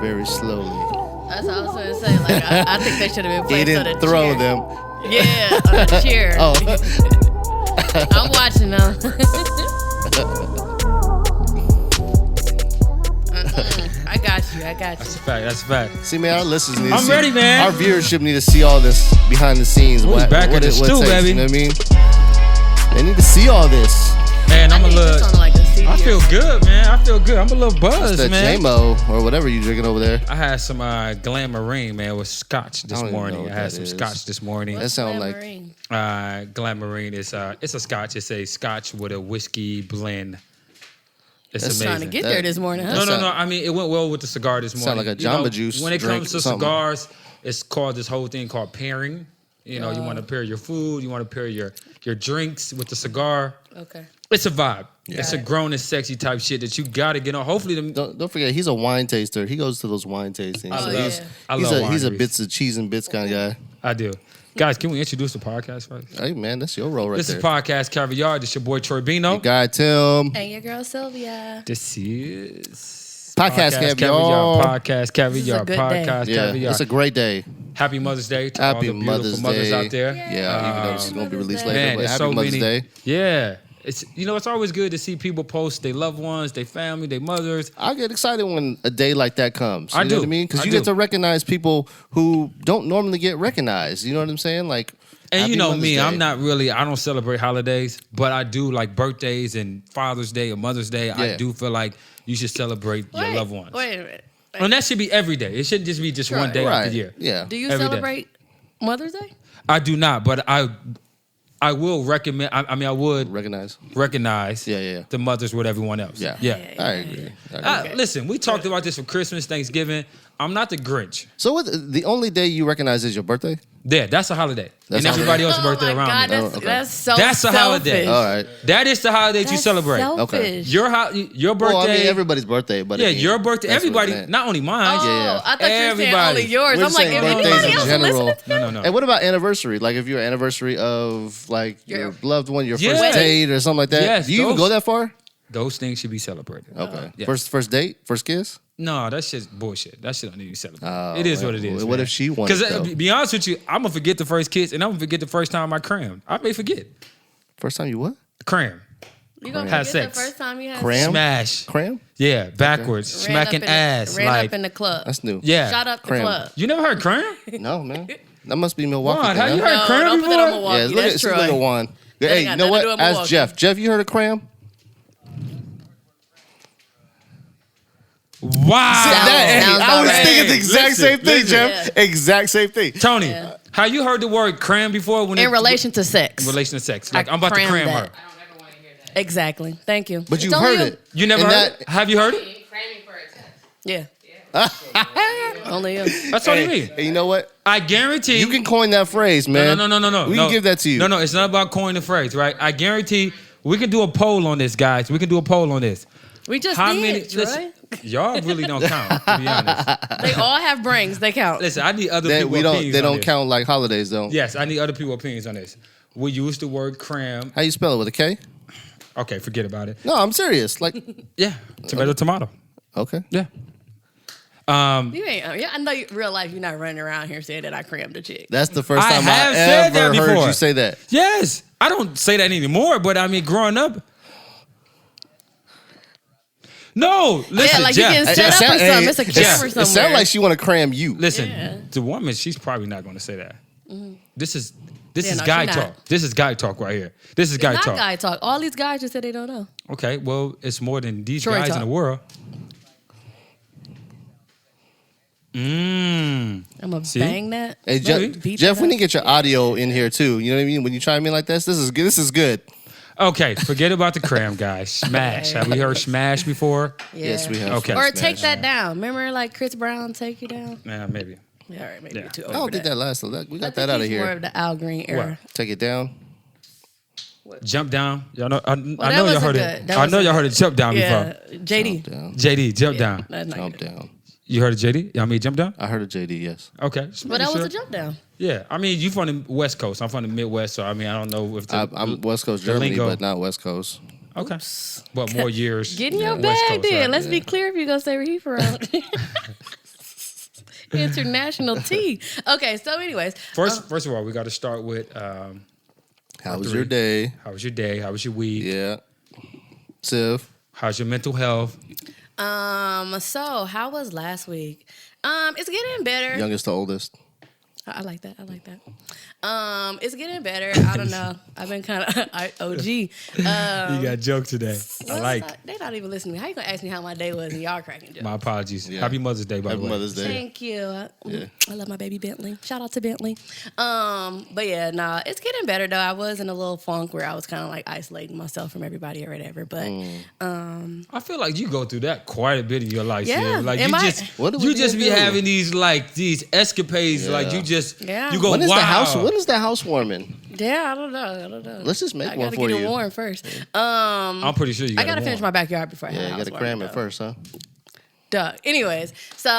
very slowly. That's what I was going to say. Like, I think they should have been He placed on didn't a throw chair. them. Yeah, on a chair. Oh. I'm watching them. I got you. That's a fact. That's a fact. See, man, our listeners need to I'm see. ready, man. Our viewership need to see all this behind the scenes. Ooh, back at the stew, baby. You know what I mean? They need to see all this. And I'm a need little. this on like a CD I feel good, man. I feel good. I'm a little buzzed, That man. J-Mo or whatever you drinking over there. I had some Glamarine, man, with scotch this I don't even know morning. what I had that some is. scotch this morning. That sound like Glamarine is it's a scotch. It's a scotch with a whiskey blend. It's That's amazing. Trying to get there this morning, huh? No. I mean, it went well with the cigar this morning. Sound like a You know, Jamba Juice When it drink comes to or something. cigars, it's called this whole thing called pairing. You know, you want to pair your food, you want to pair your drinks with the cigar. Okay. It's a vibe. Yeah. It's a grown and sexy type shit that you got to get on. Hopefully, Don't forget, he's a wine taster. He goes to those wine tastings. I So love he's a wineries. bits of cheese and bits kind of guy. I do. Guys, can we introduce the podcast first? Hey, man, that's your role right This there. is Podcast Caviar. This is your boy Troy Bino. Your guy, Tim. And your girl, Sylvia. This is Podcast Caviar. Podcast Caviar. This is a good day. Podcast Yeah, Caviar. it's a great day. Happy Mother's Day to all Happy the beautiful Mother's mothers Day. out there. Yeah, even though this is going to be released Mother's later, Man, but there's happy so Mother's many. Day. Yeah. It's it's always good to see people post their loved ones, their family, their mothers. I get excited when a day like that comes. You I know do. what I mean? Because I you do. get to recognize people who don't normally get recognized. You know what I'm saying? Like, And happy you know Mother's me, Day. I don't celebrate holidays, but I do like birthdays and Father's Day or Mother's Day. I Yeah. do feel like you should celebrate your loved ones. Wait a minute. And that should be every day. It shouldn't just be just one day out Right. the year. Yeah. Do you Every day. celebrate Mother's Day? I do not, but I will recommend. I mean, I would Recognize. recognize Yeah. the mothers with everyone else. Yeah. yeah. I agree. I agree. Listen, we talked about this for Christmas, Thanksgiving. I'm not the Grinch. So what, the only day you recognize is your birthday? Yeah, that's a holiday. That's and a everybody holiday. else's birthday oh my around God, me. that's, okay. that's so That's a holiday. selfish. All right. That is the holiday that you That's celebrate. selfish. Okay. Your birthday. Well, I mean, everybody's birthday, but yeah, I mean, your birthday. that's what I'm Everybody, saying. not only mine. Oh, Yeah. I thought you were saying Everybody. only yours. We're I'm like, saying if birthdays anybody in else general. listening? No. And what about anniversary? Like if your anniversary of like your loved one, your Yeah. first date or something like that. Yes, Do you even those- go that far? Those things should be celebrated. Okay. Yeah. First date, first kiss. No, that shit's bullshit. That shit don't need to be celebrated. Oh, It is well, what it is. what if she wanted Because though? be honest with you, I'm gonna forget the first kiss, and I'm gonna forget the first time I crammed. I may forget First time you what? cram, You gonna Have forget sex. the first time you had Cram? smash, Cram? yeah, backwards, Ran smacking up in the- ass, ran like up in the club. That's new. yeah. Shot up the Cram. club. You never heard cram? No, man. That must be Milwaukee. Juan, how thing, you huh? heard No, cram don't put that on before? Milwaukee. Yeah, look That's at Troy. Juan. That Hey, ain't you got know nothing to do what? with Ask Milwaukee. Jeff. Jeff, you heard of cram? Wow. Sounds I was about thinking right. the exact Listen, same thing, listen. Jeff. Exact same thing. Tony, Yeah. how you heard the word cram before? When In relation to sex. in relation to sex, like I I'm about to crammed cram that. her. I don't ever want to hear that. Exactly. Thank you. But It's you've only heard you. it. You never And heard it? Have you heard it? Cramming for a test. Yeah. Only you. That's all you Hey, mean. and you know what? I guarantee You can coin that phrase, man. No. We can give that to you. No, it's not about coining the phrase, right? I guarantee we can do a poll on this, guys. We can do a poll on this. We just How did, many? Troy. Listen, y'all really don't count, to be honest. They all have brains. They count. Listen, I need other They, people's opinions they on don't this. count like holidays, though. Yes, I need other people's opinions on this. We use the word cram. How you spell it, with a K? Okay, forget about it. No, I'm serious. Like, Yeah, tomato. okay. Yeah. You ain't. Yeah, I know you, real life. You're not running around here saying that I crammed a chick. That's the first I time have I said that ever heard before. you say that. Yes, I don't say that anymore, but I mean, growing up. No, listen, Yeah, like Jeff. you getting set up or something. It's a camera Jeff, somewhere. It sounds like she want to cram you. Listen, Yeah. the woman, she's probably not going to say that. This is Yeah, no, guy she not. talk. This is guy talk right here. This is It's guy not talk. guy talk. All these guys just said they don't know. Okay, well, it's more than these Troy guys talk. in the world. I'm gonna See? bang that. Hey, Maybe. Beat Jeff, that we up. need to get your audio in here too. You know what I mean? When you chime in like this is good. This is good. Okay, forget about the cram, guys. Smash. Have we heard smash before? Yeah. Yes, we have. Okay. Or Smash. take that down. Remember, like Chris Brown, take you down. Yeah, maybe. Yeah, all right, maybe Yeah. too I over don't think that lasts. We I got think that out of he's More here. of the Al Green era. Take it down. Jump down. Y'all know. I that know y'all wasn't heard good. it. That I know wasn't y'all heard it. Jump down Yeah, before. JD. Down. JD, jump down. That's not Jump good. down. You heard of JD? Y'all mean jump down? I heard of JD. Yes. Okay. just But that making was a sure. jump down. Yeah, I mean, you from the West Coast. I'm from the Midwest, so I mean, I don't know if the, I'm West Coast the Germany, lingo- but not West Coast. Okay, but more years. Get in your West bag Coast, then. right? Let's be clear if you're gonna say where he from. International tea. Okay, so anyways. First of all, we got to start with How was your day? how was your day? How was your week? Yeah. Tiff. How's your mental health? So how was last week? It's getting better. Youngest to oldest. I like that. It's getting better. I don't know. I've been kind of OG. You got joke today. I like. They not even listening to me. How you gonna ask me how my day was and y'all cracking jokes? My apologies. Yeah. Happy Mother's Day, by the Happy way. Mother's Day. Thank you. Yeah. I love my baby Bentley. Shout out to Bentley. But yeah, nah, it's getting better though. I was in a little funk where I was kind of like isolating myself from everybody or whatever. But I feel like you go through that quite a bit in your life. Yeah. Sid. Like Am you I- just What do we you just do? be having these escapades. Yeah. Like you just Yeah. you go When is wow. when is the housewarming? yeah, I don't know. Let's just make I one gotta for get you. it warm first. I'm pretty sure you. I gotta finish my backyard before I have Yeah, a you gotta housewarming, cram it though. first, huh? Duh. Anyways, so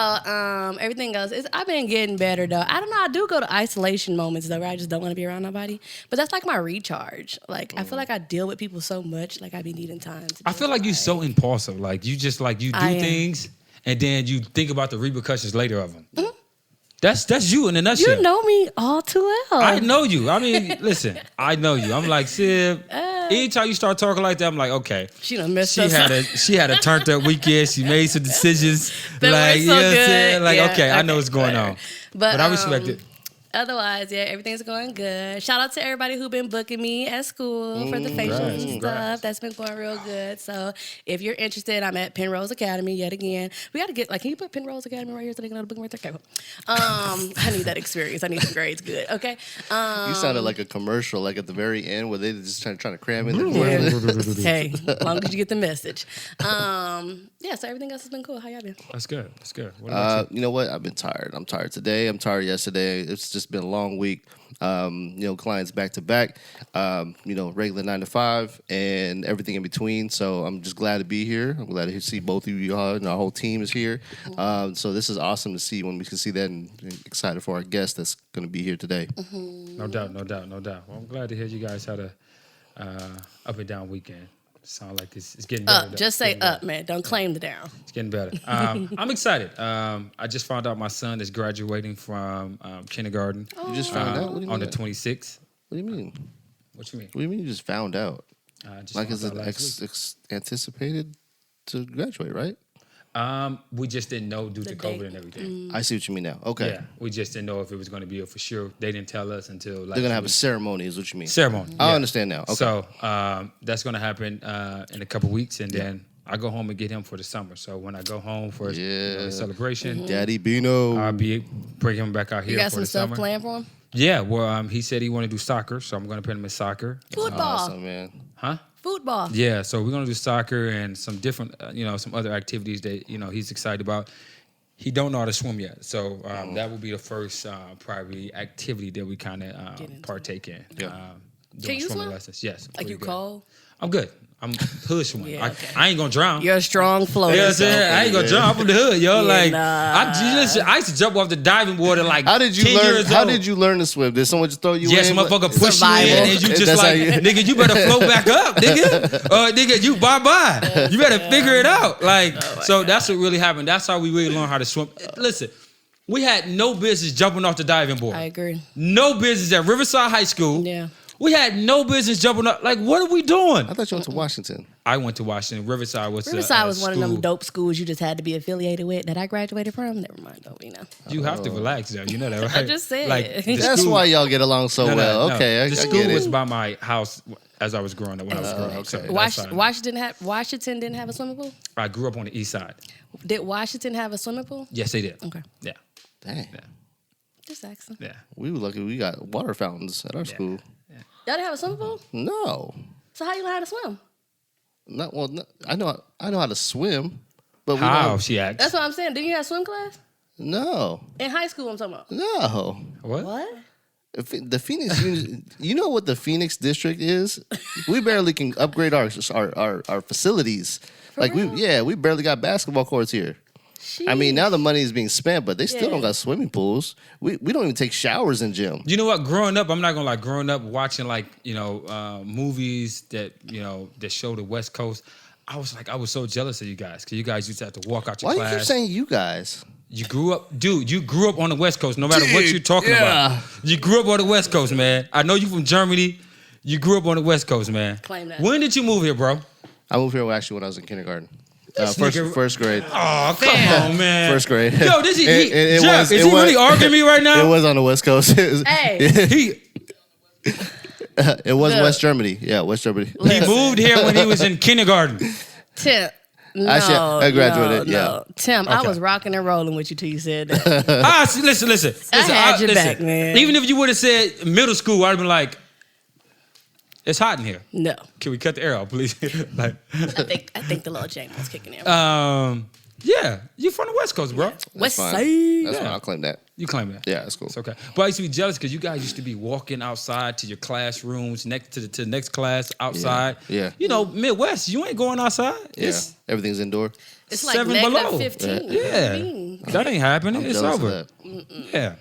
everything else is I've been getting better though. I don't know. I do go to isolation moments though, where I just don't want to be around nobody. But that's like my recharge. Like I feel like I deal with people so much, like I be needing time. To I feel like you're so impulsive. Like you just like you do I am. things and then you think about the repercussions later of them. That's you in a nutshell. You know me all too well. I know you. I mean, listen, I know you. I'm like, Sib, anytime you start talking like that, I'm like, okay. She done messed She up. had a turned up weekend. She made some decisions. That like, was you so know what I'm good. saying? Like, Yeah, okay, I know okay, what's going whatever. on. But I respect it. Otherwise, yeah, everything's going good. Shout out to everybody who been booking me at school for the facials and congrats. stuff. That's been going real good. So if you're interested, I'm at Penrose Academy yet again. We got to get can you put Penrose Academy right here so they can know the booking right there? Okay, cool. I need that experience. I need some grades good. Okay. You sounded like a commercial, like at the very end where they just trying to cram in. Hey, as long as you get the message. Yeah. So everything else has been cool. How y'all been? That's good. That's good. What about You know what? I've been tired. I'm tired today. I'm tired yesterday. It's just been a long week. Clients back to back. Regular 9 to 5 and everything in between. So I'm just glad to be here. I'm glad to see both of you all and our whole team is here. So this is awesome to see when we can see that and excited for our guest that's going to be here today. No doubt. Well, I'm glad to hear you guys had a up and down weekend. Sound like it's getting better. Up. Just say up, man. Don't claim the down. It's getting better. I'm excited. I just found out my son is graduating from kindergarten. You just found out? What do you On the mean? 26th. What do you mean? What you mean? What do you mean you just found out? Just Like, found is it out last week. anticipated to graduate, right? We just didn't know due to The COVID date. and everything. I see what you mean now. Okay. Yeah, we just didn't know if it was going to be a for sure. They didn't tell us until like They're going to have a ceremony is what you mean. ceremony. I yeah. understand now. Okay. So that's going to happen in a couple weeks, and then I go home and get him for the summer. So when I go home for his celebration, Daddy Bino. I'll be bring him back out here You got for some the stuff summer. planned for him? Yeah, well, he said he wanted to do soccer, so I'm going to put him in soccer. Football. Awesome, man. Huh? Football. Yeah, so we're gonna do soccer and some different, some other activities that he's excited about. He don't know how to swim yet, so that will be the first probably activity that we kind of partake in. Yeah. Doing Can you swimming swim? lessons? Yes. Like pretty you good. cold? I'm good. I'm hood swimming. Yeah, okay. I ain't gonna drown. You're a strong floater. You know what I'm saying? I ain't gonna drown. I'm from the hood, yo. I used to jump off the diving board at like How did you 10 learn? years How old. did you learn to swim? Did someone just throw you Yes, in? motherfucker push Survival. you in and you just That's how like, you- nigga, you better float back up, nigga. Nigga, you bye-bye. You better figure it out. That's what really happened. That's how we really learned how to swim. Listen, we had no business jumping off the diving board. I agree. No business at Riverside High School. Yeah. We had no business jumping up. Like, what are we doing? I thought you went to Washington. I went to Washington. Riverside was Riverside a was one of them school. dope schools you just had to be affiliated with that I graduated from. Never mind, though, You have to relax, though. You know that, right? I just said. Like, the That's school- why y'all get along so No, well. no. Okay, I The get school was it. by my house as I was growing up. When I was growing up. So okay. that's fine. Washington didn't have a swimming pool? I grew up on the east side. Did Washington have a swimming pool? Yes, they did. Okay. Yeah. Dang. Yeah. Just asking. Yeah. We were lucky we got water fountains at our school. Y'all didn't have a swimming pool? No. So how you learn how to swim? I know how to swim, but we How? don't. She asked. That's what I'm saying. Didn't you have swim class? No. In high school, I'm talking about. No. What? What? If the Phoenix, you know what the Phoenix district is? We barely can upgrade our facilities. real? We barely got basketball courts here. I mean, now the money is being spent, but they still don't got swimming pools. We don't even take showers in gym. You know what? Growing up, I'm not gonna lie. Growing up, watching movies that that show the West Coast, I was so jealous of you guys because you guys used to have to walk out your Why class. you keep saying you guys? You grew up, dude. You grew up on the West Coast. No matter what you're talking about, you grew up on the West Coast, man. I know you from Germany. You grew up on the West Coast, man. Claim that. When did you move here, bro? I moved here actually when I was in kindergarten. First grade. Oh, come on, man. First grade. Yo, Jeff, is he really arguing me right now? It was on the West Coast. Hey. It was West Germany. Yeah, West Germany. He moved here when he was in kindergarten. Tim. No, I graduated, no. Tim, I was rocking and rolling with you till you said that. Listen. I had your back, man. Even if you would have said middle school, I'd have been like, it's hot in here. No. Can we cut the air off, please? Like, I think the little Jane was kicking in. Yeah, you from the West Coast, bro. West fine. Side. That's fine. I'll claim that. You claim that. Yeah, that's cool. It's okay. But I used to be jealous because you guys used to be walking outside to your classrooms, next to the next class outside. Yeah. You know, Midwest, you ain't going outside. Yeah, It's everything's indoor. It's like 7 negative below. 15. Yeah. That ain't happening. I'm It's jealous of over. that. Yeah.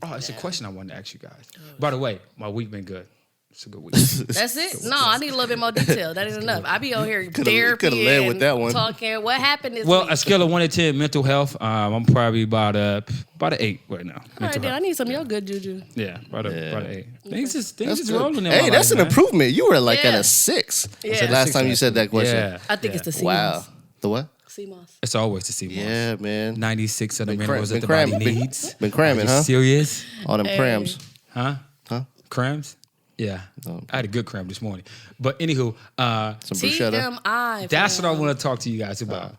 Oh, it's a question I wanted to ask you guys. By the way, my week been good. It's a good week. That's it? No, I need a little bit more detail. That ain't enough. I be on here therapy coulda led and with that one. talking. What happened this Well, week? a scale of 1 to 10, mental health. I'm probably about an 8 right now. All right, Mental then I health. need some of your good juju. Yeah, about an 8. Things is That's rolling in good. Hey, my that's life, an man. improvement. You were like at Yeah. a 6. Yeah. So last time you said that question. Yeah. I think it's the CMOS. Wow. The what? CMOS. It's always the CMOS. Yeah, man. 96 of the Been minerals cram- that the been body cramming. needs. Been cramming, Are you huh? serious? All them Hey. crams. Huh? Huh? Crams? Yeah. I had a good cram this morning. But anywho, Some bruschetta. TMI. that's what I fam. want to talk to you guys about.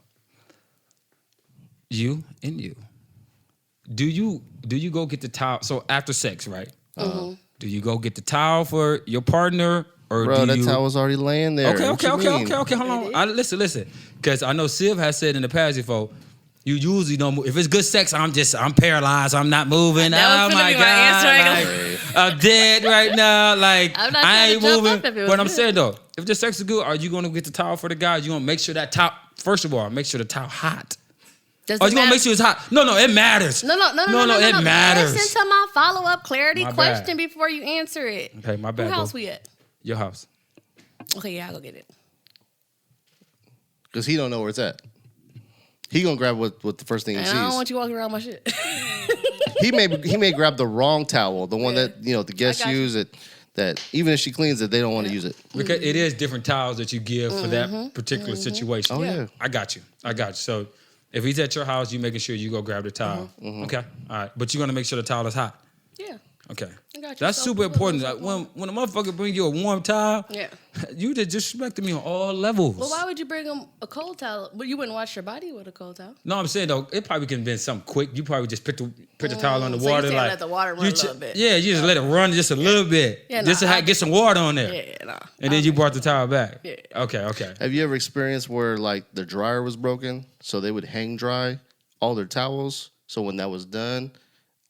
You and you. Do you go get the towel? So after sex, right? Do you go get the towel for your partner, or Bro, do that you? towel's already laying there. Okay. What you mean? Hold on. Listen. Because I know Siv has said in the past before, you usually don't move. If it's good sex, I'm paralyzed. I'm not moving. That was Oh finna my be my answer. I God. ain't Like, I'm dead right now. Like, I'm not I trying to ain't jump moving. up if it was But I'm good. saying though, if the sex is good, are you going to get the towel for the guy? You going to make sure that towel, first of all, make sure the towel hot. Does Or it you going to matter? make sure it's hot? No, it matters. No, it matters. Listen to my follow-up clarity My bad. question before you answer it. Okay, my bad. Who house bro. we at? Your house. Okay, yeah, I'll go get it. Because he don't know where it's at. He gonna grab what the first thing he And sees. I don't want you walking around my shit. He may grab the wrong towel, the one Yeah. that the guests I got you. use. That even if she cleans it, they don't want to use it. Because it is different towels that you give for that particular situation. Oh, yeah. I got you. So if he's at your house, you making sure you go grab the towel. Mm-hmm. Okay. All right. But you're gonna make sure the towel is hot. Yeah. Okay. I got you. That's So, super put a important. little Like when a motherfucker bring you a warm towel, Yeah. you just disrespected me on all levels. Well, why would you bring him a cold towel? Well, you wouldn't wash your body with a cold towel. No, I'm saying though, it probably could have been something quick. You probably just put the towel on the So you water, saying like let the water run you a little bit. Yeah, you just let it run just a little bit, Yeah, just nah, to get some water on there, Yeah, no. and then you brought the towel back. Yeah. Okay. Have you ever experienced where like the dryer was broken, so they would hang dry all their towels? So when that was done,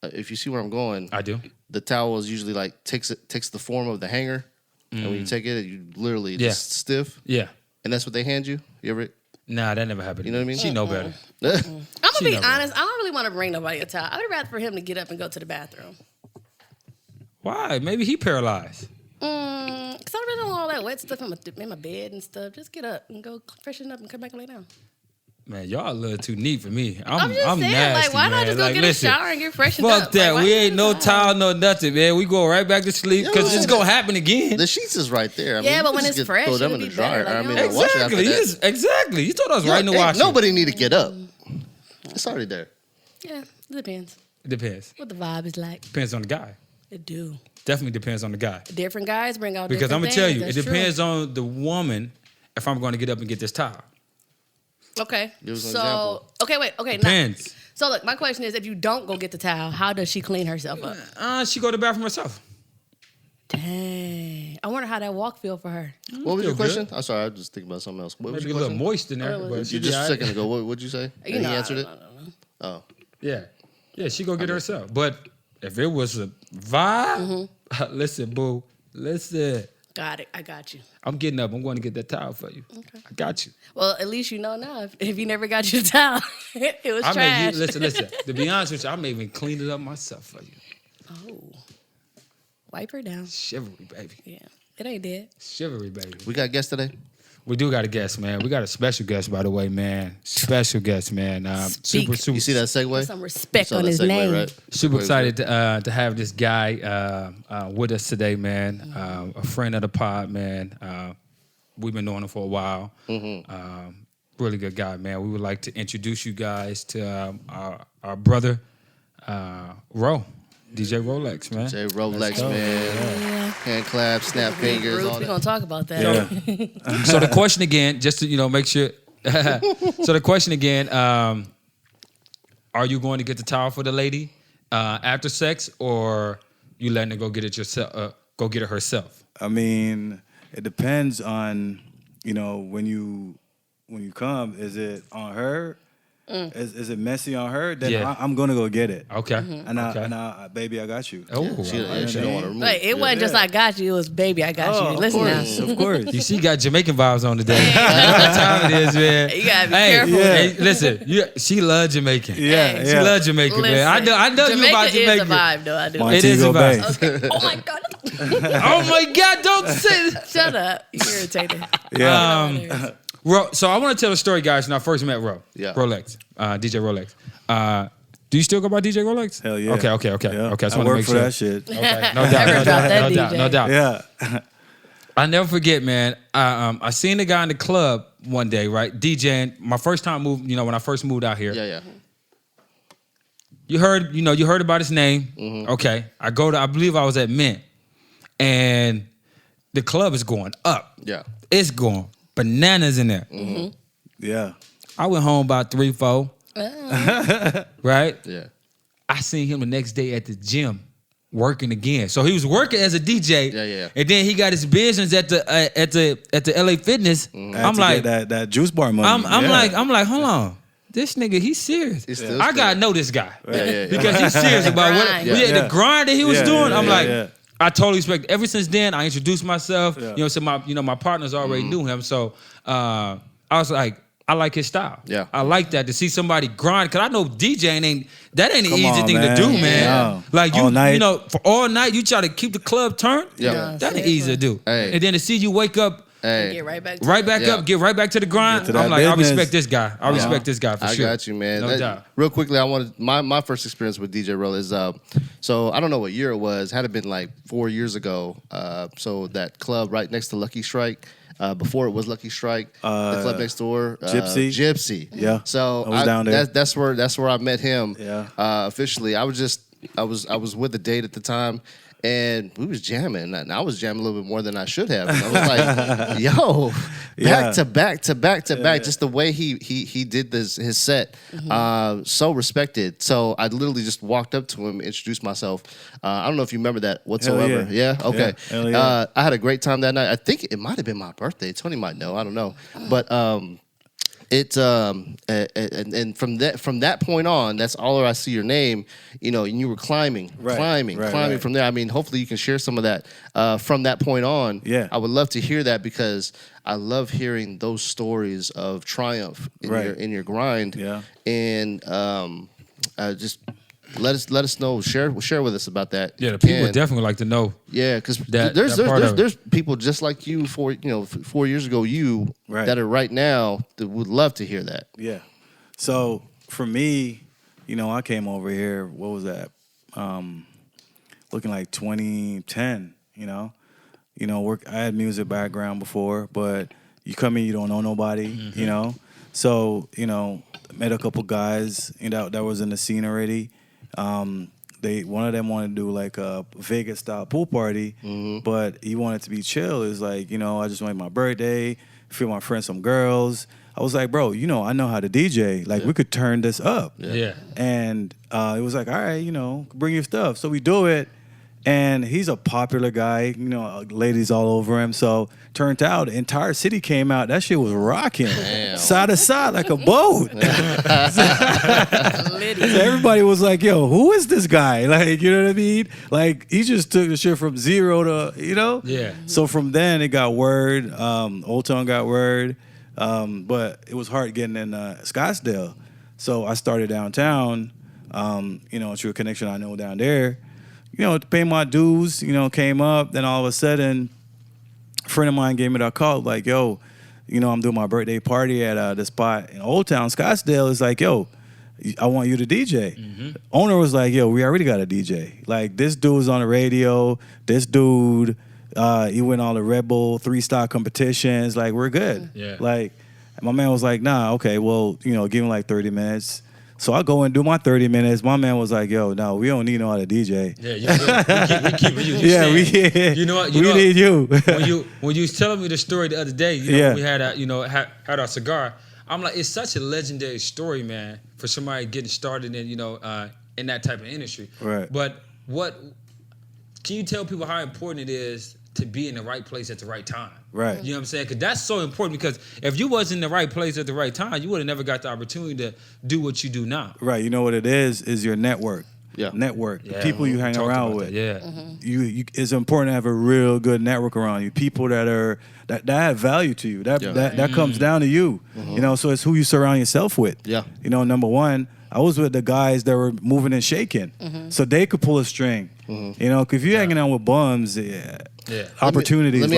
if you see where I'm going, I do. the towel is usually like takes the form of the hanger, and when you take it, you literally just stiff, Yeah. and that's what they hand you. You ever? Nah, that never happened. You know what I mean? She know better. I'm gonna She be know better. honest. I don't really want to bring nobody a towel. I'd rather for him to get up and go to the bathroom. Why? Maybe he paralyzed. Cause I really don't want all that wet stuff in my bed and stuff. Just get up and go freshen up and come back and lay down. Man, y'all a little too neat for me. I'm just saying, nasty, like, why not man. just go Like, get listen, a shower and get freshened up? fuck that. Like, why We you ain't no outside? towel, no nothing, man. We go right back to sleep because it's gonna happen again. The sheets is right there. I Yeah, mean, but you when just it's fresh, throw them it'll in the be dryer. better. I Like, mean, you the washer after that. Exactly. You thought I was right in the Hey, washer. nobody need to get up. It's already there. Yeah, it depends. It depends. What the vibe is like. Depends on the guy. It do. Definitely depends on the guy. Different guys bring out Because I'm different gonna tell you, things. it That's true. depends on the woman if I'm gonna get up and get this towel. Okay. Give us an So, example. okay. Now, Depends. so look, my question is, if you don't go get the towel, how does she clean herself up? She go to the bathroom herself. Dang. I wonder how that walk feel for her. What was your feel question? good. I'm sorry, I was just thinking about something else. What was Maybe a your little question? moist in there. Oh, but You just a second ago. What would you say? You And know, he answered I it. don't know. Oh, Yeah, she go get herself. But if it was a vibe, listen, boo, listen. Got it. I got you. I'm getting up. I'm going to get that towel for you. Okay. I got you. Well, at least you know now. If he never got you the towel, it was I trash. may listen. To be honest with you, I may even clean it up myself for you. Oh. Wipe her down. Chivalry, baby. Yeah. It ain't dead. Chivalry, baby. we got guests today. We do got a guest, man. We got a special guest, by the way, man. Special guest, man. Speak. Super. You see that segue? Some respect You saw on that his segue, name. right? Super excited to have this guy with us today, man. A friend of the pod, man. We've been knowing him for a while. Really good guy, man. We would like to introduce you guys to our brother, DJ ROLX, man. DJ ROLX, man. Hand clap, snap fingers, all We're that. gonna talk about that. Yeah. So the question again, just to make sure. So the question again, are you going to get the towel for the lady after sex, or you letting her go get it yourself? Go get it herself. I mean, it depends on when you come. Is it on her? Is it messy on her? Then I'm gonna go get it. Okay. And baby, I got you. Oh, She don't want to remove. Like, it wasn't just I got you, it was baby, I got you. Listen now. Of course. you see, you got Jamaican vibes on today. What time it is, man? You gotta be careful. Hey, listen, she loves Jamaican. Yeah, She loves Jamaican, man. I know you about Jamaica Jamaican. is a vibe, though. I do. It is a Bay. vibe. Okay. Oh my god. Oh my God! Don't say. Shut up. You're irritating. Yeah. So I want to tell a story, guys. When I first met Yeah. ROLX, DJ ROLX. Do you still go by DJ ROLX? Hell yeah. Okay. Yeah. I just I want to work make for sure. that shit. Okay. No doubt. No doubt. Yeah. I never forget, man. I seen the guy in the club one day, right? DJing. My first time when I first moved out here. Yeah. You heard about his name. Okay. I believe I was at Mint, and the club is going up. Yeah. It's going bananas in there. Yeah. I went home about 3-4. Right? Yeah. I seen him the next day at the gym working again. So he was working as a DJ. Yeah. And then he got his business at the LA Fitness. I'm like that juice bar money. I'm like, hold on. This nigga, he's serious. He's still I gotta know this guy. Yeah. Because he's serious about what the grind that he was doing. I'm like, I totally respect. Ever since then, I introduced myself. Yeah. So my partners already knew him. So I was like, I like his style. Yeah. I like that to see somebody grind. Cause I know DJing ain't an Come easy on, thing man. to do, man. Yeah. Like All night. for all night, you try to keep the club turned. Yeah. That ain't easy to do. Hey. And then to see you wake up. Hey. Get right back. Yeah. Up, get right back to the grind. Get to that I'm like, I business. respect this guy. I respect this guy for I sure. got you, man. No doubt. Real quickly, I wanted my first experience with DJ Roll is so I don't know what year it was. Had it been like 4 years ago. So that club right next to Lucky Strike. Before it was Lucky Strike, the club next door, Gypsy. Yeah. So I was down there. That's where I met him. Yeah. Officially, I was with a date at the time. And we was jamming, and I was jamming a little bit more than I should have. And I was like, "Yo, back to back. Just the way he did his set, so respected." So I literally just walked up to him, introduced myself. I don't know if you remember that whatsoever. Hell Yeah, okay. Yeah. Hell yeah. I had a great time that night. I think it might have been my birthday. Tony might know. I don't know, but and from that point on, that's all I see your name, and you were climbing from there. I mean, hopefully you can share some of that from that point on. Yeah. I would love to hear that because I love hearing those stories of triumph in your grind. Yeah. And just let us know, share with us about that. Yeah, the people would definitely like to know. Yeah, because that part of it. there's people just like you 4 years ago that are right now that would love to hear that. Yeah. So for me, I came over here. What was that? Looking like 2010. I had music background before, but you come in, you don't know nobody. So met a couple guys that was in the scene already. One of them wanted to do like a Vegas style pool party, but he wanted to be chill. It's like, I just went my birthday, feel my friends some girls. I was like, bro, I know how to DJ. Like we could turn this up. Yeah. And it was like, all right, bring your stuff. So we do it. And he's a popular guy, ladies all over him. So turned out the entire city came out. That shit was rocking. Damn. Side to side like a boat. Liddy. So everybody was like, yo, who is this guy? Like, you know what I mean? Like, he just took the shit from zero to, Yeah. So from then it got word. Old Town got word. But it was hard getting in Scottsdale. So I started downtown, through a connection I know down there. To pay my dues, came up. Then all of a sudden, a friend of mine gave me that call, like, yo, I'm doing my birthday party at the spot in Old Town, Scottsdale. It's like, yo, I want you to DJ. Mm-hmm. Owner was like, yo, we already got a DJ. Like, this dude was on the radio. This dude, he went all the Red Bull 3-star competitions. Like, we're good. Yeah. Like, my man was like, nah, okay, well, give him like 30 minutes. So I go and do my 30 minutes. My man was like, yo, no, we don't need no other DJ. Yeah, we keep you. You Yeah, stand. You know what? We need you. when you was telling me the story the other day, when we had had our cigar, I'm like, it's such a legendary story, man, for somebody getting started in in that type of industry. Right. But can you tell people how important it is to be in the right place at the right time? Right. You know what I'm saying? Because that's so important. Because if you wasn't in the right place at the right time, you would have never got the opportunity to do what you do now. Right. You know what it is your network. Yeah. Network. Yeah. The people you hang Talked around about with. that, yeah. You it's important to have a real good network around you. People that add value to you. That comes down to you. So it's who you surround yourself with. Yeah. Number one, I was with the guys that were moving and shaking, so they could pull a string. If you're hanging out with bums, opportunities. Let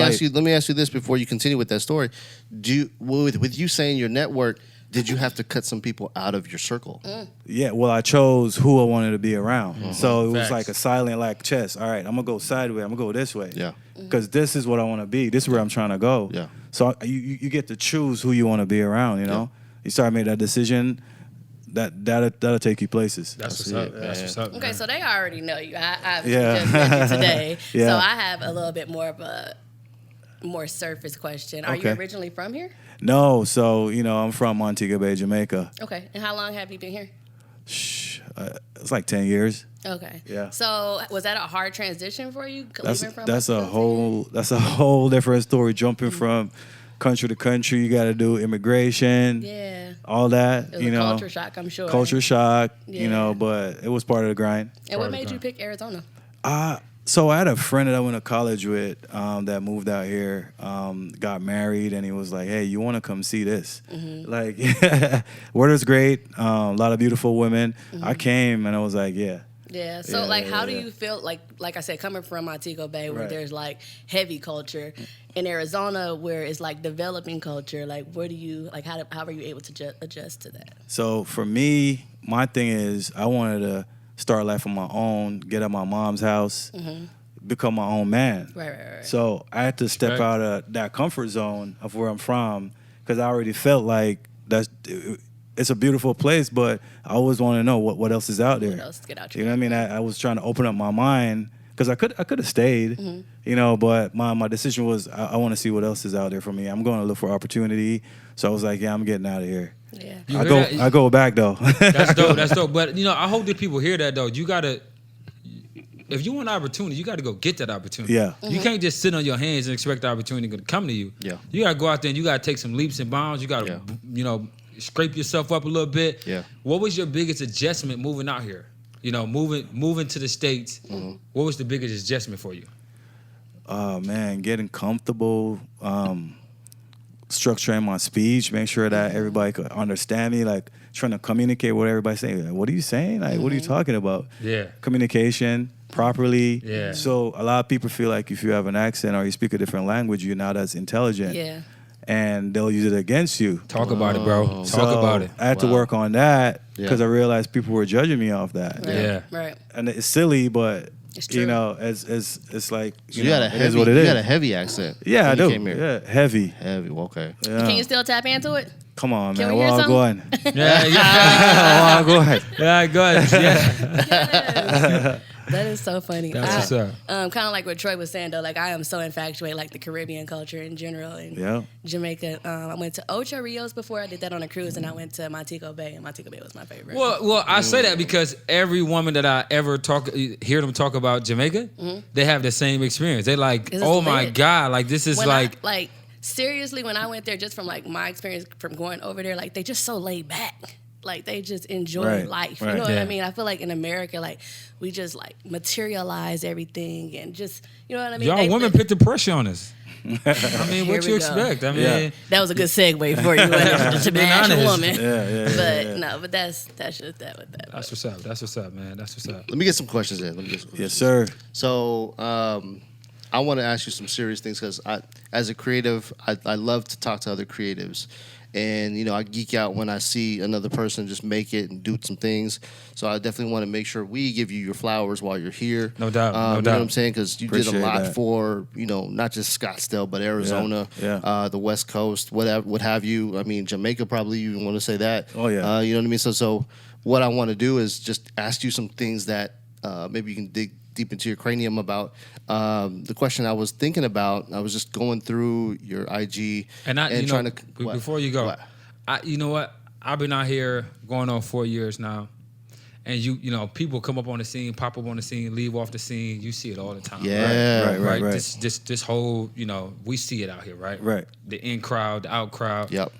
me ask you this before you continue with that story. With you saying your network, did you have to cut some people out of your circle? Yeah, well, I chose who I wanted to be around. So it was Facts. like a silent like chess. All right, I'm gonna go sideways. I'm gonna go this way. Yeah. Because this is what I want to be. This is where I'm trying to go. Yeah. So you get to choose who you want to be around. You start making that decision. That'll take you places. That's what's it, up. man. That's what's up. Okay, so they already know you. I Yeah. just met you today. Yeah. So I have a little bit more of a more surface question. Are you Okay. originally from here? No, so I'm from Montego Bay, Jamaica. Okay. And how long have you been here? It's like 10 years. Okay. Yeah. So was that a hard transition for you? That's leaving from that's a Montego whole different story. Jumping from country to country, you got to do immigration. Yeah. All that. It was a culture shock, I'm sure. Culture shock. Yeah. But it was part of the grind. And what made you pick Arizona? So I had a friend that I went to college with that moved out here, got married, and he was like, "Hey, you want to come see this?" Like, weather's great, a lot of beautiful women. I came and I was like, "Yeah." Yeah. So how do you feel like I said, coming from Montego Bay where Right. there's like heavy culture, in Arizona where it's like developing culture, like where do you how are you able to adjust to that? So for me, my thing is I wanted to start life on my own, get out of my mom's house, become my own man. Right. So I had to step out of that comfort zone of where I'm from because I already felt like it's a beautiful place, but I always want to know what else is out there. What else to get out You know what I mean? I was trying to open up my mind because I could have stayed, but my decision was I want to see what else is out there for me. I'm going to look for opportunity. So I was like, yeah, I'm getting out of here. Yeah. I go back though. That's dope. That's dope. But I hope that people hear that though. You gotta, if you want an opportunity, you gotta go get that opportunity. Yeah. You can't just sit on your hands and expect the opportunity to come to you. Yeah. You gotta go out there and you gotta take some leaps and bounds. You gotta, scrape yourself up a little bit. Yeah. What was your biggest adjustment moving out here? Moving to the States. What was the biggest adjustment for you? Oh man, getting comfortable. Structuring my speech, make sure that everybody could understand me, like trying to communicate what everybody's saying. Like, what are you saying? Like, what are you talking about? Yeah. Communication properly. Yeah. So a lot of people feel like if you have an accent or you speak a different language, you're not as intelligent. Yeah. And they'll use it against you. Talk about it, bro. So Talk about it. I had to work on that Yeah. because I realized people were judging me off that. Right. Yeah. Right. And it's silly, but It's true. it's like So you had a it is heavy, what it you is. had a heavy accent. Yeah, I when you do. came here. Yeah, heavy. Heavy. Well, okay. Yeah. Can you still tap into it? Come on, Can man. we hear Well, some? go on. Yeah. Go ahead. Yeah. Go ahead. Yeah. That is so funny. That's what's up. Kind of like what Troy was saying though. Like I am so infatuated like the Caribbean culture in general and Yeah. Jamaica. I went to Ocho Rios before. I did that on a cruise, and I went to Montego Bay, and Montego Bay was my favorite. Well, I say that because every woman that I ever hear them talk about Jamaica, they have the same experience. They like, It's oh my lit. God, like this is when seriously, when I went there, just from like my experience from going over there, like they just so laid back. Like they just enjoy Right, life. right. You know what Yeah. I mean? I feel like in America, like we just like materialize everything and just, you know what I mean? y'all women put the pressure on us. I mean, Here what we you go. expect? I mean, Yeah. That was a good segue for you to be an actual honest. woman. Yeah. But no, but that's just that with that. that's what's up. That's what's up, man. That's what's up. Let me get some questions in. Yes, sir. So, I want to ask you some serious things because as a creative, I love to talk to other creatives. And, you know, I geek out when I see another person just make it and do some things. So I definitely want to make sure we give you your flowers while you're here. No doubt, no You know doubt. what I'm saying? Because you did a Appreciate lot that. for, you know, not just Scottsdale, but Arizona, Yeah. The West Coast, whatever, what have you. I mean, Jamaica probably, you want to say that. Oh, yeah. You know what I mean? So what I want to do is just ask you some things that maybe you can dig deep into your cranium about. The question I was thinking about, I was just going through your IG And you know, trying to... what? before you go, What? you know what? I've been out here going on 4 years now, and you know, people come up on the scene, pop up on the scene, leave off the scene. You see it all the time. Yeah. Right. This whole, you know, we see it out here, right? Right. The in crowd, the out crowd. Yep.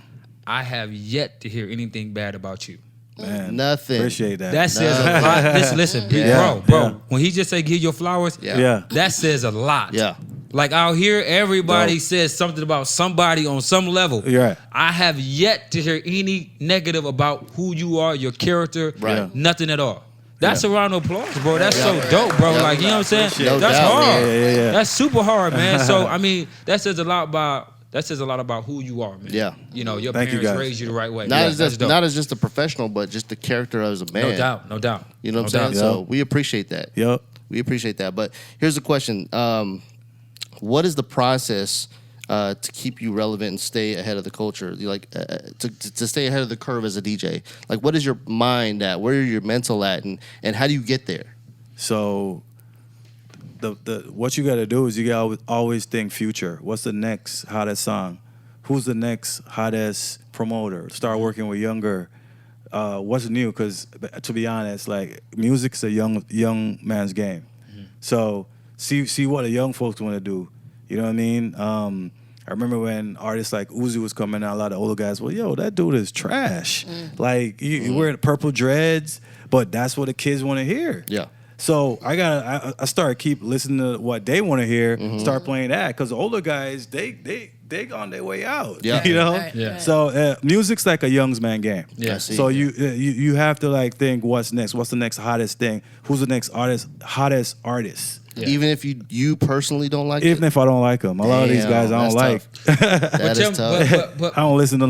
I have yet to hear anything bad about you. Man, Nothing. Appreciate that. That says a lot. Listen, Yeah. bro. Yeah. When he just say give your flowers, Yeah. that says a lot. Yeah. Like out here, everybody Dope. says something about somebody on some level. You're right. I have yet to hear any negative about who you are, your character, Right. Yeah. nothing at all. That's Yeah. a round of applause, bro. That's so dope, bro. Yeah. Like, you know what I'm saying? No That's doubt. hard. Yeah. That's super hard, man. So, I mean, that says a lot about who you are, man. Yeah. You know, your Thank you, parents guys. raised you the right way. Not as that's just dope. not as just a professional, but just the character as a man. No doubt. You know what No I'm saying? doubt. So we appreciate that. Yep. We appreciate that. But here's the question: what is the process to keep you relevant and stay ahead of the culture? You like to stay ahead of the curve as a DJ. Like, what is your mind at? Where are your mental at? And how do you get there? So the what you got to do is you got to always think future. What's the next hottest song? Who's the next hottest promoter? Start working with younger. What's new? Because to be honest, like music's a young man's game. So see what the young folks want to do. You know what I mean? I remember when artists like Uzi was coming out, a lot of older guys, well, yo, that dude is trash. Like, you wearing purple dreads, but that's what the kids want to hear. Yeah. So I started keep listening to what they want to hear, start playing that, because the older guys, they on their way out. Yeah. You know? Right, Yeah. right. So music's like a young's man game. Yeah. I see. So you have to like think what's next? What's the next hottest thing? Who's the next hottest artist? Yeah. Even if you personally don't like Even it. if I don't like them, a lot of these Damn, guys I don't like. that's That is tough. But I don't listen to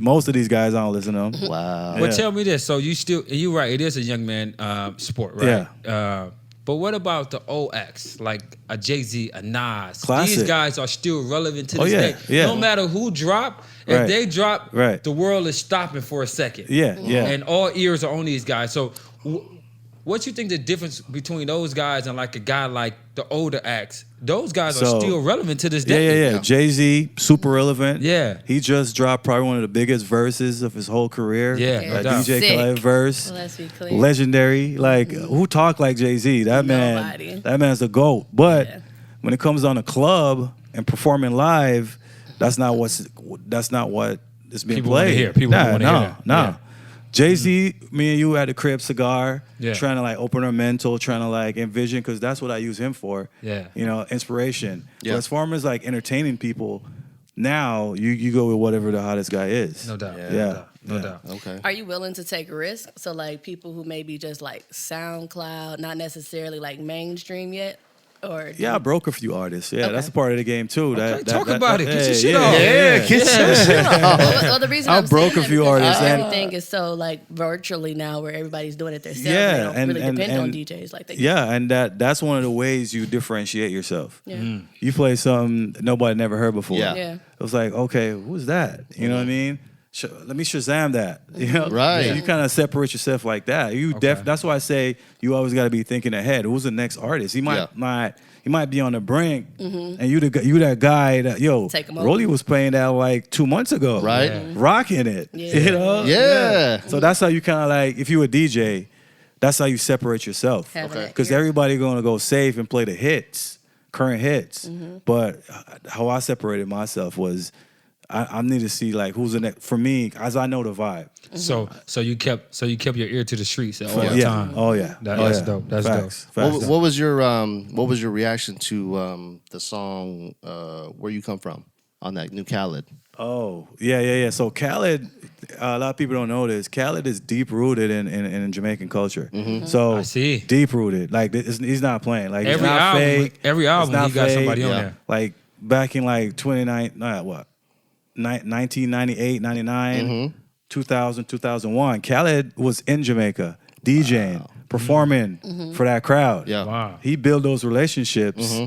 most of these guys. I don't listen to them. Wow. Yeah. tell me this. So you're right. It is a young man sport, right? Yeah. But what about the old acts, like a Jay-Z, a Nas? Classic. These guys are still relevant to Oh, this yeah, day. yeah. No matter who drop, if Right. they drop, Right. the world is stopping for a second. Yeah, yeah. And all ears are on these guys. So what you think the difference between those guys and like a guy like the older acts? Those guys are So- still relevant to this day. Yeah. Jay-Z, super relevant. Yeah. He just dropped probably one of the biggest verses of his whole career. Yeah, Okay. no That doubt. DJ Sick. Khaled verse. Well, let's be clear. Legendary. Like, who talk like Jay-Z? That Nobody. that man's the GOAT. But Yeah. when it comes on a club and performing live, that's not what is being People wanna played. hear. People wanna hear that. Nah. Yeah. Jay-Z, me and you at the crib cigar, Yeah. trying to like open our mental, trying to like envision, because that's what I use him for. Yeah. You know, inspiration. Yeah. But as far as like entertaining people, now you go with whatever the hottest guy is. No doubt. Yeah. No Yeah. doubt. Okay. Are you willing to take risks? So like people who maybe just like SoundCloud, not necessarily like mainstream yet, or Yeah, I broke a few artists. Yeah, Okay. that's a part of the game too. Okay, talk about it. Get your shit yeah, off. Yeah, Get your shit off. Well, the reason I I'm broke saying a few that because artists, and- everything is so like virtually now, where everybody's doing it themselves. Yeah, they don't and- really and- depend on and- DJs like they. Yeah, and that's one of the ways you differentiate yourself. Yeah. You play something nobody never heard before. Yeah. Yeah. It was like, okay, who's that? You know what I mean? Let me Shazam that. You know, Right. You kind of separate yourself like that. That's why I say you always got to be thinking ahead. Who's the next artist? He might be on the brink, and you that guy that Take him over. Rolly was playing that like 2 months ago, Right. Yeah. Rocking it. Yeah. You know, Yeah. So that's how you kind of like, if you a DJ, that's how you separate yourself. Having that Because ear. everybody gonna go safe and play the hits, current hits. But how I separated myself was I need to see like who's the next for me, as I know the vibe. So you kept your ear to the streets at all the yeah. time. Oh yeah. That's yeah. dope. That's Facts. dope. Facts. What was your reaction to the song "Where You Come From" on that new Khaled. Oh, yeah. So Khaled, a lot of people don't know this. Khaled is deep rooted in Jamaican culture. So I see. deep rooted. Like he's not playing. Like Every it's not album, fake. every It's album, not he got fake. somebody on Yeah. there. Like back in like 1998, 99, 2000, 2001, Khaled was in Jamaica DJing, performing for that crowd. Yeah. Wow. He built those relationships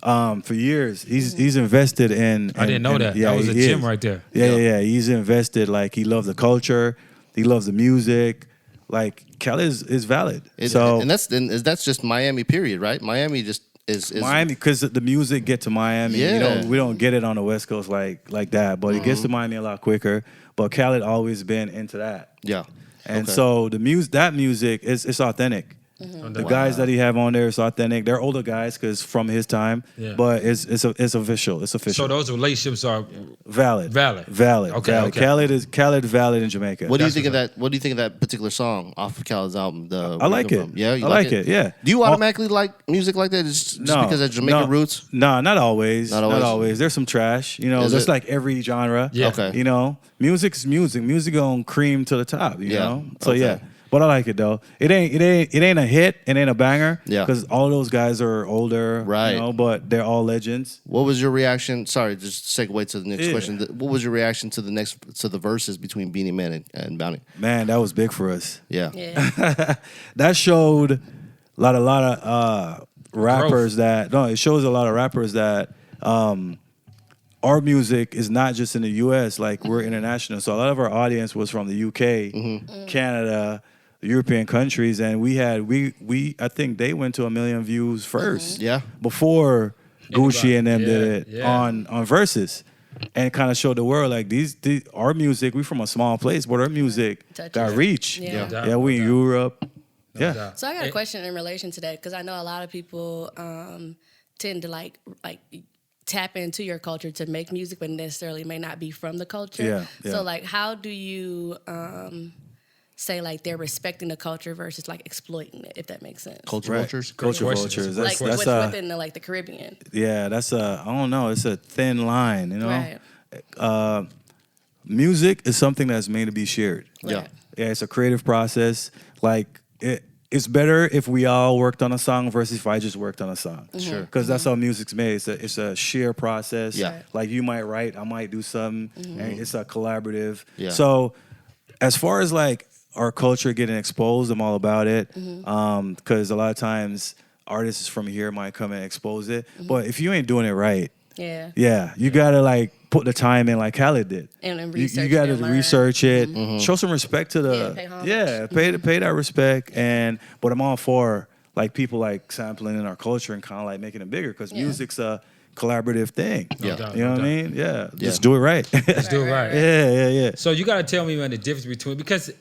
for years. He's invested in. I didn't know that. Yeah, That was a he gem is. right there. Yeah. He's invested. Like he loves the culture. He loves the music. Like Khaled is valid. And that's just Miami, period, right? Miami just is Miami, because the music get to Miami. Yeah. We don't get it on the West Coast like that, but it gets to Miami a lot quicker. But Khaled always been into that, Yeah. and Okay. so that music is authentic. The guys that he have on there is authentic. They're older guys because from his time, Yeah. but it's official. It's official. So those relationships are valid. Valid. Okay. valid. Khaled valid in Jamaica. What do you That's think of what's that? What do you think of that particular song off of Khaled's album? I like it. Yeah, you I like it. Yeah. Do you automatically like music like that just because of Jamaican roots? No, not always. Not Not always. always. There's some trash. Is there's it? like every genre. Yeah. Okay. Music's music. Music gonna cream to the top. You Yeah. know. So Okay. yeah. But I like it though. It ain't a hit. It ain't a banger. Yeah. Because all those guys are older. Right. But they're all legends. What was your reaction? Sorry, just segue to the next Yeah. question. What was your reaction to the verses between Beanie Man and Bounty? Man, that was big for us. Yeah. Yeah. That showed a lot of rappers it shows a lot of rappers that our music is not just in the US, like we're international. So a lot of our audience was from the UK, Canada, European countries, and we I think they went to 1 million views first. Yeah. Before Gucci and them did it yeah. on Versus. And kind of showed the world like these our music, we from a small place, but our music Touches. got reach. Yeah. Yeah, we in Europe. Yeah. doubt. So I got a question in relation to that because I know a lot of people tend to like tap into your culture to make music, but necessarily may not be from the culture. Yeah, yeah. So like, how do you say like they're respecting the culture versus like exploiting it, if that makes sense? Culture Right. vultures. Culture Question. vultures. Like That's within the Caribbean. yeah, that's I don't know. It's a thin line, you know. Right. Music is something that's made to be shared. Yeah. Right. Yeah, it's a creative process. Like it's better if we all worked on a song versus if I just worked on a song. Sure. Because that's how music's made. It's a sheer process. Yeah. Right. Like you might write, I might do something, and it's a collaborative. Yeah. So as far as like our culture getting exposed, I'm all about it. Because a lot of times artists from here might come and expose it. But if you ain't doing it right, Yeah. you gotta like put the time in like Khaled did. And You research gotta and learn. research it. Show some respect to Yeah, pay homage. pay that respect. But I'm all for like people like sampling in our culture and kind of like making it bigger because music's a collaborative thing. Yeah. doubt, You know no what I doubt. mean? Yeah. Just do it right. Let's do it right. Yeah. So you got to tell me, man, the difference between, because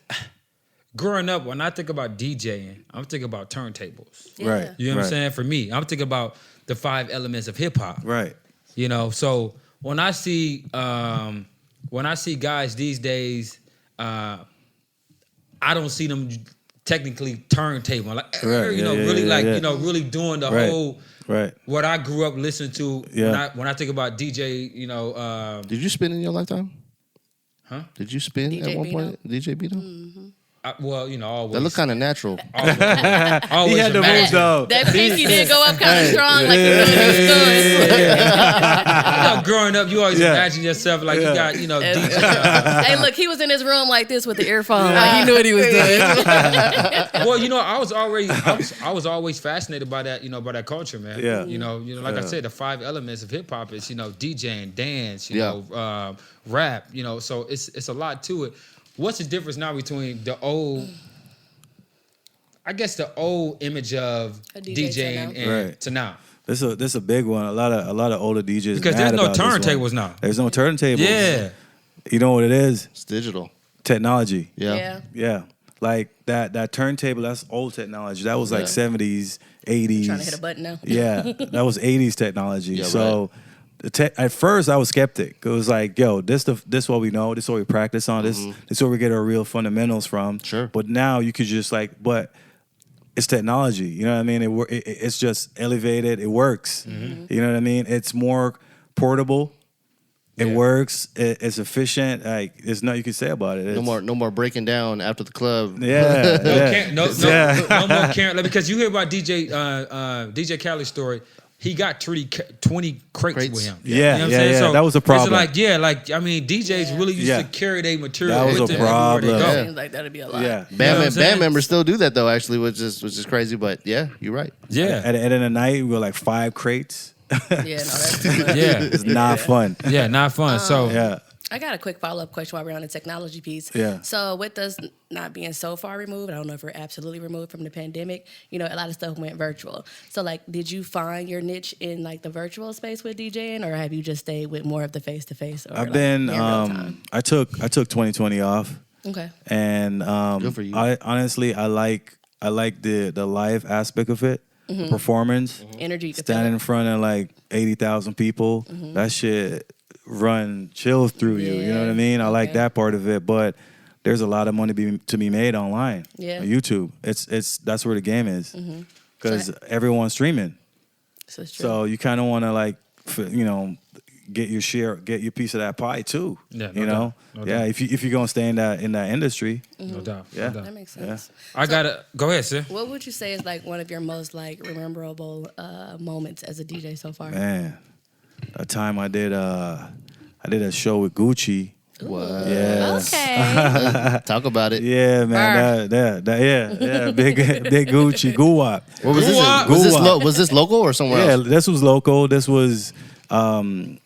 growing up, when I think about DJing, I'm thinking about turntables. Yeah. Right. You know what I'm Right. saying? For me, I'm thinking about the 5 elements of hip hop. Right. So when I see guys these days, I don't see them technically turntable, like Right, yeah, really yeah, like yeah. really doing the Right. whole Right. what I grew up listening to. Yeah. When I think about DJ, Did you spin in your lifetime? Huh? Did you spin DJ at one Beano? point? DJ Beano? always. That looked kind of natural. always He had the imagine. moves though. That pinky did go up kind of strong, like you was Growing up, you always Yeah. imagine yourself like you got, DJ. doing. Hey, look, he was in his room like this with the earphone, like he knew what he was doing. Well, I was always fascinated by that, by that culture, man. Yeah. Like I said, the 5 elements of hip hop is, DJing, dance, Yeah. rap, so it's a lot to it. What's the difference now between the old image of A DJ to DJing now. and Right. to now? This is a big one. A lot of older DJs Because mad there's no about this one. turntables now. There's no turntables. Yeah. You know what it is? It's digital. Technology. Yeah. Yeah. Like that turntable, that's old technology. That was like Yeah. 70s, 80s. Trying to hit a button now. Yeah. That was 80s technology. Yeah, so at first I was skeptic. It was like, yo, this what we know, this what we practice on, this where we get our real fundamentals from. Sure. But now you could just but it's technology. You know what I mean? It's just elevated. It works. You know what I mean? It's more portable. It works. It's efficient. Like there's nothing you can say about it. It's, No more breaking down after the club. Yeah. No more Karen. Like, because you hear about DJ Khaled's story. He got 20 crates with him. Yeah, you know what I'm saying? yeah. So that was a problem. It's I mean, DJs really used to carry their material. That was with a them everywhere they problem. go. Yeah. Seems like that'd be a lot. Yeah. Band members still do that though, actually, which is crazy. But yeah, you're right. Yeah. At the end of the night, we were like 5 crates. Yeah, no, that's too much. Yeah. It's not fun. Yeah, not fun. So Yeah. I got a quick follow-up question while we're on the technology piece. Yeah. So with us not being so far removed, I don't know if we're absolutely removed from the pandemic, a lot of stuff went virtual. So like, did you find your niche in like the virtual space with DJing, or have you just stayed with more of the face-to-face? Or, I've been, in real time? I took 2020 off. Okay. And Good for you. I honestly, I like the live aspect of it, the performance, Energy. to standing feel in front of like 80,000 people. That shit run chills through you. You know what I mean? I like Okay. that part of it, but there's a lot of money to be made online. Yeah. On YouTube. It's that's where the game is, because everyone's streaming. So it's true. So you kind of want to get your piece of that pie too. Yeah, you no know. doubt. No Yeah, doubt. if you're gonna stay in that industry. no doubt. Yeah. No doubt. that makes sense. I gotta go ahead, sir. What would you say is like one of your most like memorable moments as a DJ so far? Man, that time I did a show with Gucci. What? Yeah. Okay. Talk about it. Yeah, man. Yeah. Big Gucci, Guwap. What was this? Guwap. Was this local or somewhere Yeah, else? this was local. This was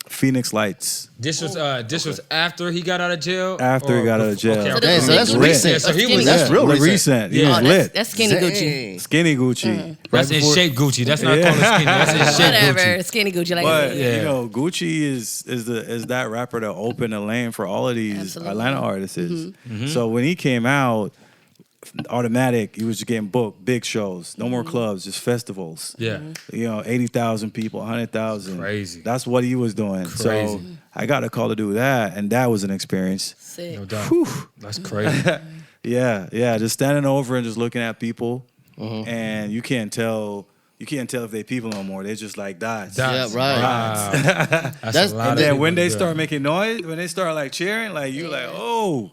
Phoenix Lights. This was after he got out of jail. After he got out of jail. Okay, So okay. Dang, so that's Lit. recent. Yeah, so he was. That's real recent. He Yeah. was Oh, lit. that's skinny Gucci. Dang. Skinny Gucci. That's Right in before- shape Gucci. That's not called skinny. That's in shape Whatever. Gucci. Skinny Gucci. Like But Yeah. Gucci is that rapper that opened a lane for all of these Absolutely. Atlanta artists. So when he came out, automatic, he was just getting booked, big shows, no more clubs, just festivals. Yeah. 80,000 people, 100,000. Crazy. That's what he was doing. So Crazy. I got a call to do that, and that was an experience. sick. No doubt. Whew. That's crazy. Yeah, just standing over and just looking at people, and you can't tell if they people no more. They're just like dots. Yeah, right. Wow. That's a lot And of then people when they to do. start making noise, when they start like cheering, like you like, oh,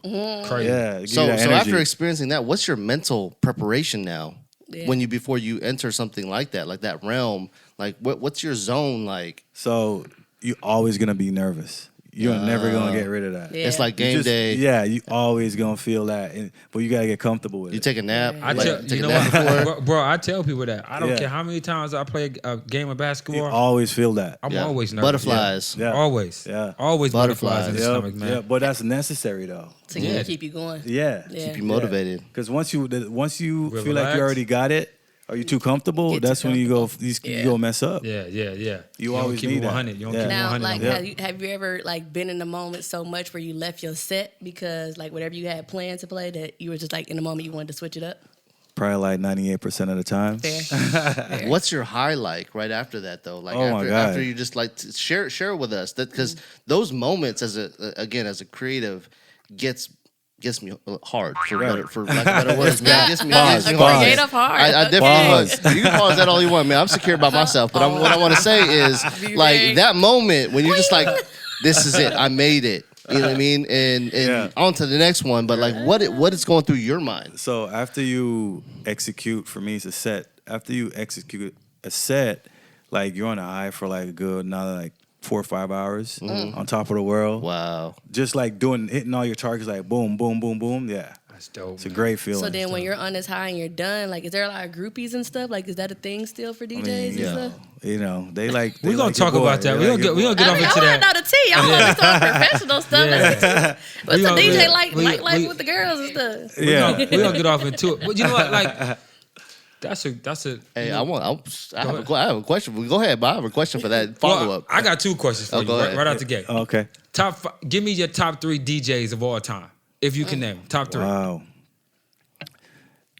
Crazy. yeah. give you So that after energy. experiencing that, what's your mental preparation now? Yeah. Before you enter something like that realm? Like what's your zone like? So you're always gonna be nervous. You're never gonna get rid of that. Yeah. It's like You game just- day. Yeah, you always gonna feel that, but you gotta get comfortable with You it. take a nap. I like, tell take you a know nap before. what, bro. I tell people that I don't Yeah. care how many times I play a game of You basketball. always feel that. I'm Yeah. always nervous. Butterflies. Yeah. Always. Yeah. Always butterflies in the Yep, stomach, man. yeah, but that's necessary though. To Yeah. keep you going. Yeah. Yeah. Keep you motivated. Because once you feel like Relax. you already got it, or you're too comfortable, Get too that's when you Yeah. go mess up. Yeah. You don't always keep need it that. 100. You don't Yeah. keep it Now, 100. like, no more. have you ever like been in the moment so much where you left your set because like whatever you had planned to play that you were just like in the moment you wanted to switch it up? Probably like 98% of the time. Fair. Fair. What's your high like right after that though? Like Oh my God. after you just like share it with us, that because those moments as a creative gets me hard for lack of better words, man. Gets me Pause. hard. Creative hard. I definitely Pause. was. You can pause that all you want, man. I'm secure about myself, but what I want to say is Be like very- that moment when you're just like, this is it, I made it. You know what I mean? And Yeah. on to the next one. But like, what is going through your mind? So after you execute, for me, it's a set. After you execute a set, like you're on a high for like a good another like 4 or 5 hours on top of the world. Wow. Just like hitting all your targets, like boom, boom, boom, boom. Yeah, That's dope. it's a man. great feeling. So then when you're on this high and you're done, like is there a lot of groupies and stuff? Like is that a thing still for I DJs mean, and yeah, stuff? they like. We're they gonna like your talk boy. about that. They We're like your gonna boy. get I off mean, I into want to that. know the tea. I want to talk professional stuff. Yeah. What's We the gonna- DJ we- like we- like we- with the girls and stuff? Yeah, We're gonna get off into it. But you know what? Like, that's a. Hey, you I know- have a question. Go ahead, Bob. I have a question for that Well, follow up. I got 2 questions for Oh, you go right, ahead. right out the gate. Okay. Give me your top 3 DJs of all time, if you can name them. Top 3. Wow.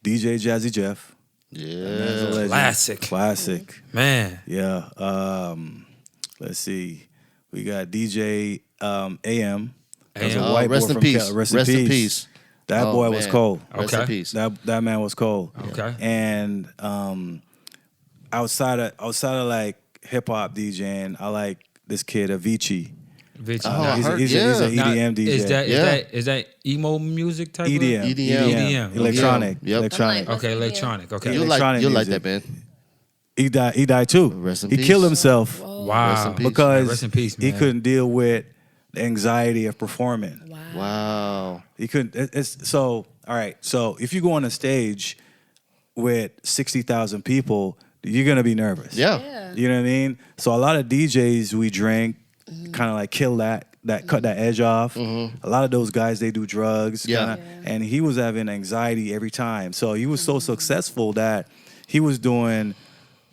DJ Jazzy Jeff. Yeah. Man's a legend. Classic. Classic. Man. Yeah. Let's see. We got DJ AM. That's a AM. white boy Rest in from peace. Cal- Rest in peace. That Oh, boy was man. cold. Rest in Okay. peace. That man was cold. Okay. And outside of like hip hop DJing, I like this kid Avicii. Avicii. Oh, I heard- He's an Now, EDM DJ. Is that emo music type? EDM. Of? EDM. Electronic. Yep. Electronic. I'm Okay, EDM? electronic. Okay. You'll Electronic like music. that, man. He died too. Rest in he peace. killed himself Rest Wow. in peace. because Rest in peace, he man. couldn't deal with the anxiety of performing. Wow. Wow. He couldn't. It's so all right. So if you go on a stage with 60,000 people, you're gonna be nervous. Yeah. Yeah. You know what I mean? So a lot of DJs we drink kind of like kill that cut that edge off. A lot of those guys they do drugs. Yeah. And he was having anxiety every time. So he was so successful that he was doing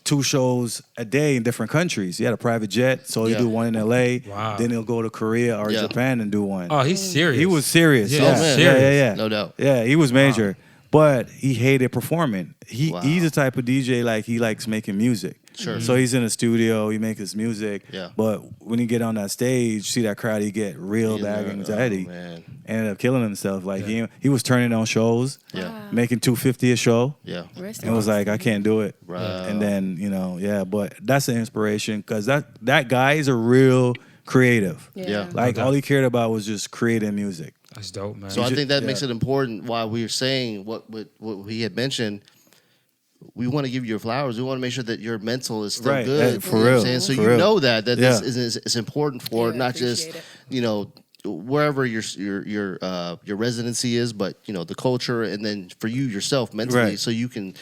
2 shows a day in different countries. He had a private jet, so he'd Yeah. do one in LA. Wow. Then he'll go to Korea or Yeah. Japan and do one. Oh, he's serious. He was serious. Yeah, Yeah, Oh, man. yeah. No doubt. Yeah, he was major. But he hated performing. Wow. He's the type of DJ like he likes making music. Sure. So he's in the studio, he makes his music. Yeah. But when he get on that stage, see that crowd, he get real Yeah, bad anxiety. oh, man. Ended up killing himself. Like he was turning on shows, Yeah. making $250 a show. Yeah. Rest And it was in like, I can't do it. Right. And then, but that's an inspiration because that guy is a real creative. Yeah. Like No doubt. all he cared about was just creating music. That's dope, man. So I think that makes yeah. it important why we were saying what he had mentioned. We want to give you your flowers. We want to make sure that your mental is still Right. good. Hey, for You know what I'm real. saying? So For you real. know that this Yeah. is important for Yeah, not just appreciate it. wherever your residency is, but the culture, and then for you yourself mentally, Right. so you can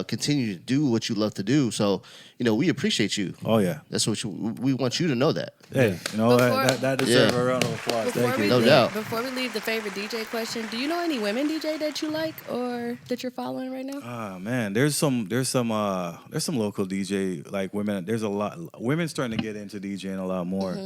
continue to do what you love to do. So we appreciate you. Oh yeah. That's what we want you to know that. Hey, you know Before- that deserves Yeah. a round of applause. Before Thank we you. No leave, doubt. Before we leave the favorite DJ question, do you know any women DJ that you like or that you're following right now? Ah man, there's some local DJ like women. There's a lot women starting to get into DJing a lot more.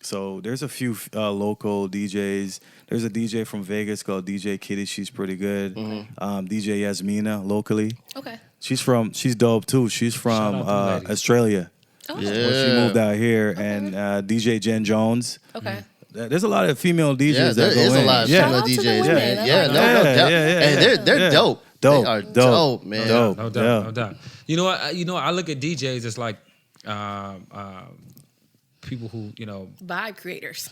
So there's a few local DJs. There's a DJ from Vegas called DJ Kitty. She's pretty good. DJ Yasmina locally. Okay. She's dope too. She's from Shout out to the ladies. Australia. Oh, Yeah. When she moved out here, and DJ Jen Jones. Okay. There's a lot of female DJs Yeah, that there go is a in. lot of yeah. female Shout out to the DJs. women. Man. I Yeah, like no that. doubt. Yeah, Hey, they're yeah. dope. Dope, They are dope, dope, man. dope. No doubt, no doubt. You know what? I look at DJs as like people who Vibe creators.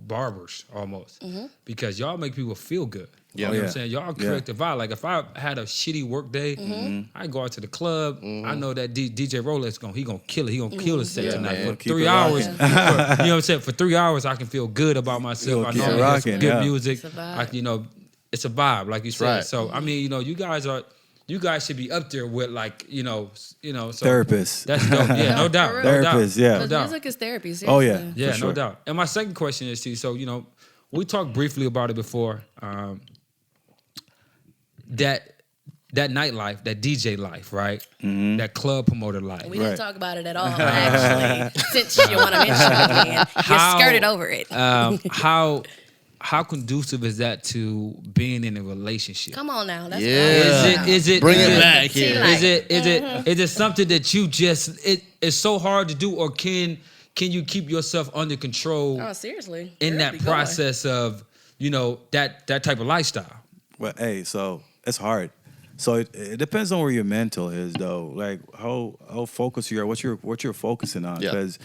barbers almost because y'all make people feel good. Yeah. You know what Yeah. I'm saying? Y'all correct the vibe. Like if I had a shitty work day, I go out to the club. I know that DJ ROLX he gonna kill it. He gonna kill the set Yeah, tonight man. for Keep 3 it hours. rocking. You know what I'm saying? For 3 hours, I can feel good about myself. I Keep know it I hear some rocking, good yeah. music. It's a vibe. It's a vibe, like you said. Right. So I mean, you guys should be up there with like So Therapists. That's dope. Yeah, no doubt. For No real. doubt. Therapists, yeah. No Because doubt. music is therapy. Seriously. Oh yeah. Yeah, for no sure. doubt. And my second question is to you. So we talked briefly about it before. That nightlife, that DJ life, right? That club promoter life. We Right. didn't talk about it at all, actually. Since you want to mention it again, you skirted over it. How conducive is that to being in a relationship? Come on now. That's Yeah. Is it Bring is it it- back here. Is it something that you just it's so hard to do, or can you keep yourself under control Oh, seriously. in Really that going. process of that type of lifestyle? Well, hey, so it's hard. So it depends on where your mental is, though. Like how focused you are, what you're focusing on, Yeah. because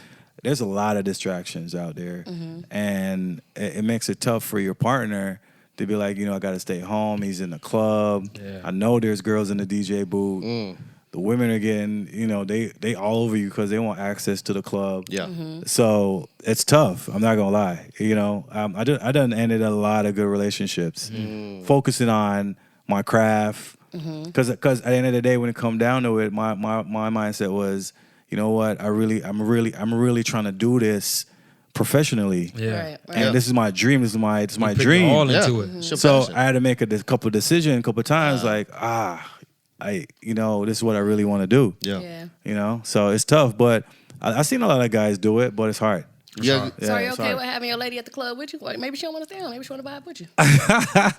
there's a lot of distractions out there, and it makes it tough for your partner to be like, I got to stay home. He's in the club. Yeah. I know there's girls in the DJ booth. The women are getting, they all over you because they want access to the club. Yeah. So it's tough. I'm not gonna lie. I done ended a lot of good relationships, focusing on my craft. Because at the end of the day, when it come down to it, my mindset was, you know what? I'm really trying to do this professionally. Yeah. Right. And Yeah. this is my dream. This is my Put dream. all Yeah. into it. It's So passion. I had to make a couple decisions, a couple times, like this is what I really want to do. Yeah. Yeah. So it's tough, but I've seen a lot of guys do it, but it's hard. Yeah. So are you it's okay hard. with having your lady at the club with you? Like, maybe she don't want to stay on. Maybe she want to vibe with you. I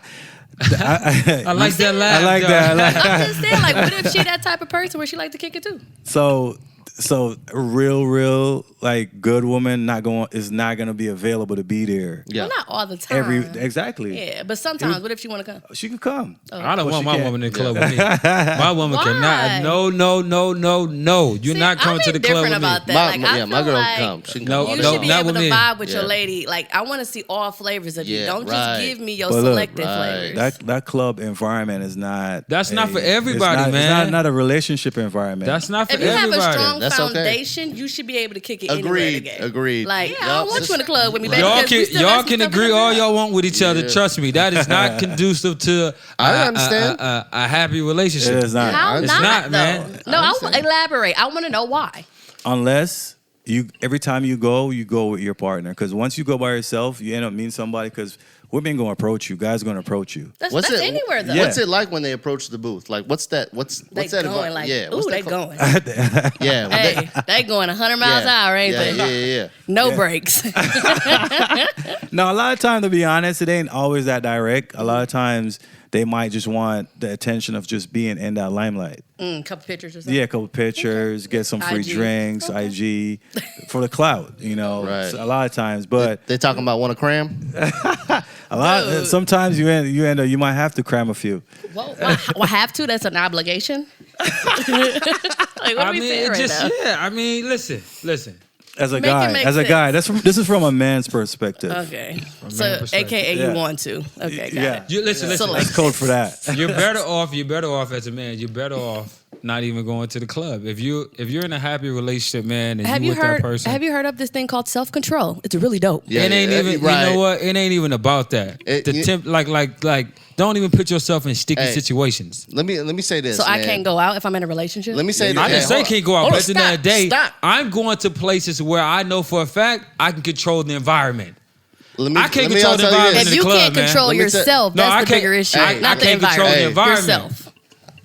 like that laugh. I like though. that. I'm just saying, like, what if she that type of person where she like to kick it too? So So a real like good woman is not gonna be available to be there. Yeah. Well, not all the time. Exactly. Yeah, but sometimes. What if she want to come? She could come. I don't Well, want she my can't. woman in the club with me. My woman Why? cannot. No. You're See, not coming I'm to the club with indifferent me. about that. Like, I my feel girl like can come. She can No, come all you the should time. be not able with to me. vibe with your Yeah. lady. Like, I want to see all flavors of you. Yeah, Don't right. just give me your But look, selective right. flavors. That club environment is not. That's not for everybody, it's man. not a relationship environment. That's not for If you have everybody. a strong That's okay. foundation, you should be able to kick it anywhere Agreed. today. Agreed. Like, I Yup. don't want you in the club with me, baby. Y'all because we can still y'all got some can stuff agree in the all house. y'all want with each other. Yeah. Trust me, that is not conducive to I understand. a happy relationship. It is not. How It's not, not, though? man. No, I want elaborate. I want to know why. Unless every time you go with your partner. Because once you go by yourself, you end up meeting somebody. Because women gonna approach you, guys gonna approach you. That's What's it? anywhere though. Yeah. What's it like when they approach the booth? Like, what's that? What's They that? going like, yeah. ooh, What's they that called? going. Yeah. when Hey, they going 100 miles an hour, ain't yeah, they? yeah. No brakes. No, a lot of times, to be honest, it ain't always that direct. A lot of times, they might just want the attention of just being in that limelight. Couple pictures or something. Yeah, a couple pictures, get some free IG. drinks, IG, for the clout. Right. So a lot of times, but They talking about want to cram? Dude. sometimes you end up you might have to cram a few. Well, have to? That's an obligation. Like, what are we saying right now? yeah. I mean, listen. As a Make it guy, make as a sense. guy, this is from a man's perspective. Okay. man So, perspective. AKA Yeah. you want to. Okay, got Yeah. it. You listen. So, like- That's code for that. You're better off as a man. You're better off not even going to the club. If you're in a happy relationship, man, and Have you you with that heard? person, Have you heard of this thing called self-control? It's really dope. Yeah, it ain't yeah, even. right. You know what? It ain't even about that. It- Don't even put yourself in sticky Hey. situations. Let me say this. So I man. can't go out if I'm in a relationship. Let me say this. I didn't say hold on. can't go out, Hold but on, at the end of the day, stop. I'm going to places where I know for a fact I can control the environment. Let me, I can't let me control also the tell you environment this. if in the you club, can't man. control Let me tell- yourself, No, that's I the can't- bigger issue. hey, not I the can't control the environment. environment. Yourself.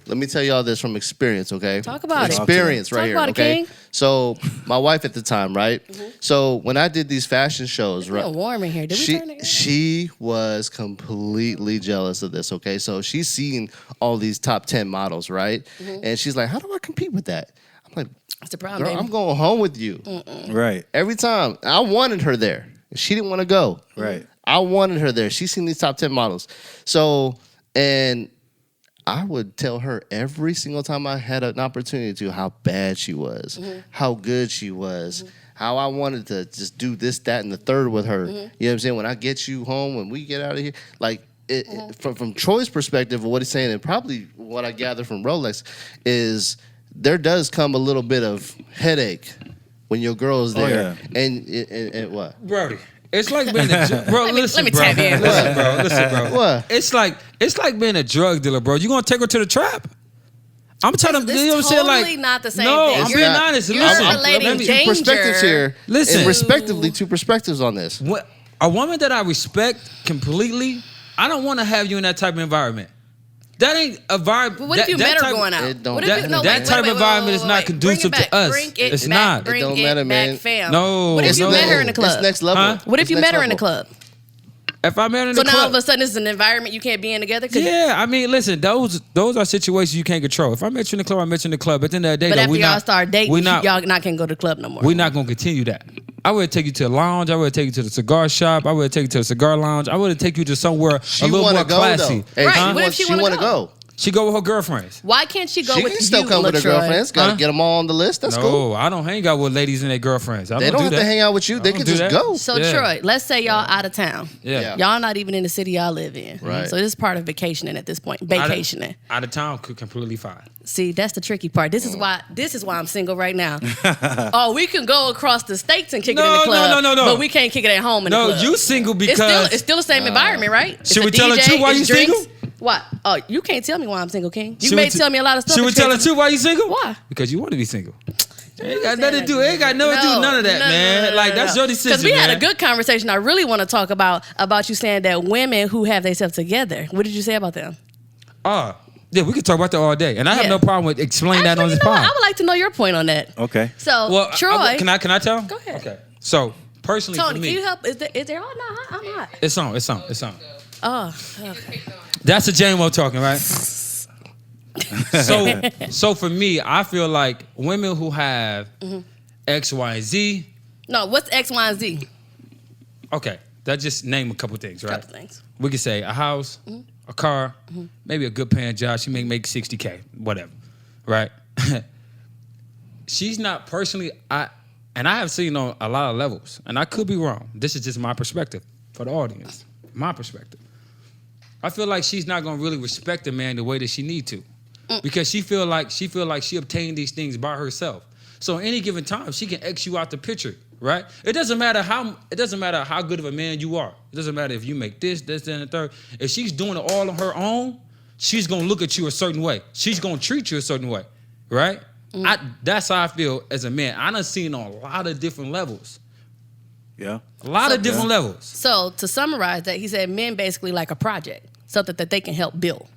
Let me tell y'all this from experience, okay? Talk about it. Experience right Talk here, about it, okay? King. So my wife at the time, right? So when I did these fashion shows, It's real warm in here. Did we turn it? she was completely jealous of this, okay? So she's seen all these top 10 models, right? And she's like, how do I compete with that? I'm like, That's the problem, girl, baby. I'm going home with you. Right. Every time. I wanted her there. She didn't want to go. Right. I wanted her there. She's seen these top 10 models. So, and I would tell her every single time I had an opportunity to how bad she was, how good she was, how I wanted to just do this, that, and the third with her. You know what I'm saying? When I get you home, when we get out of here, like from Troy's perspective of what he's saying, and probably what I gather from Rolex is there does come a little bit of headache when your girl is there. And what? Brody. It's like being a bro. Listen, me bro. tap in. Listen, bro. What? It's like being a drug dealer, bro. You gonna take her to the trap? I'm telling you, It's you know what I'm saying? Like, totally not the same no, thing. I'm You're being not- honest. you're Listen, relating let me- danger. Two perspectives here. Listen. And respectively, two perspectives on this. What, a woman that I respect completely, I don't want to have you in that type of environment. That ain't a vibe. But what if you met her going out? It don't What if matter. you, no, That wait, type wait, of wait, environment wait, is wait, not wait. conducive Bring it to us. Bring it It's back. not. Bring It don't it matter, back, man. fam. No, What if you no. met her in the club? It's next level. Huh? What if It's you next met her in the level. club? If I met her in So the now all club, of a sudden it's an environment you can't be in together? 'Cause- yeah, I mean, listen, those are situations you can't control. If I met you in the club, I met you in the club. At the end of the day, But though, after we y'all not start dating, we not y'all not can go to the club no more. we're not gonna continue that. I would take you to a lounge. I would take you to the cigar shop. I would take you to a cigar lounge. I would take you to somewhere She a little wanna more go classy. though. Hey, Right, she what if wants- she she wanna wanna go? go? She go with her girlfriends. Why can't she go She with can still you, come with her LaTroy? girlfriends. Got to Huh? get them all on the list. That's No, cool. I don't hang out with ladies and their girlfriends. I They don't have do to that. hang out with you. They I can don't do just that. go. So Yeah. Troy, let's say y'all out of town. Yeah. Y'all not even in the city y'all live in. Right. So this is part of vacationing at this point. Vacationing. Out of town could completely fine. See, that's the tricky part. This is why I'm single right now. Oh, we can go across the states and kick it in the No, club. no. But we can't kick it at home in the No, club. you single because it's still the same environment, right? It's Should a we tell the DJ, truth why it's you drinks. single? What? Oh, you can't tell me why I'm single, King. You Should may we tell me a lot of stuff. Should but we you tell the can't truth why you single? Why? Because you want to be single. Ain't got saying nothing to that do. Ain't got nothing to do with none of that, man. Like that's your decision. Because we had a man. good conversation. I really want to talk about you saying that women who have themselves together. What did you say about them? Yeah, we could talk about that all day, and I have Yeah. no problem with explaining that Actually, on this you know what? pod. I would like to know your point on that. Okay. So, Well, Troy, can I tell? Go ahead. Okay. So personally, Tony, for me, can you help? Is there all not hot? I'm hot. It's on. Oh, okay. That's a JMO talking, right? So for me, I feel like women who have X, Y, and Z. No, what's X, Y, and Z? Okay, that just name a couple things, right? Couple things. We could say a house, a car, maybe a good paying job. She may make $60K, whatever, right? She's not personally, I have seen on a lot of levels, and I could be wrong. This is just my perspective for the audience. My perspective. I feel like she's not gonna really respect a man the way that she need to, because she feel like she obtained these things by herself. So at any given time, she can X you out the picture, right? It doesn't matter how good of a man you are. It doesn't matter if you make this, that, and the third. If she's doing it all on her own, she's gonna look at you a certain way. She's gonna treat you a certain way, right? That's how I feel as a man. I done seen on a lot of different levels. Yeah. A lot of different levels. So to summarize that, he said men basically like a project, something that they can help build.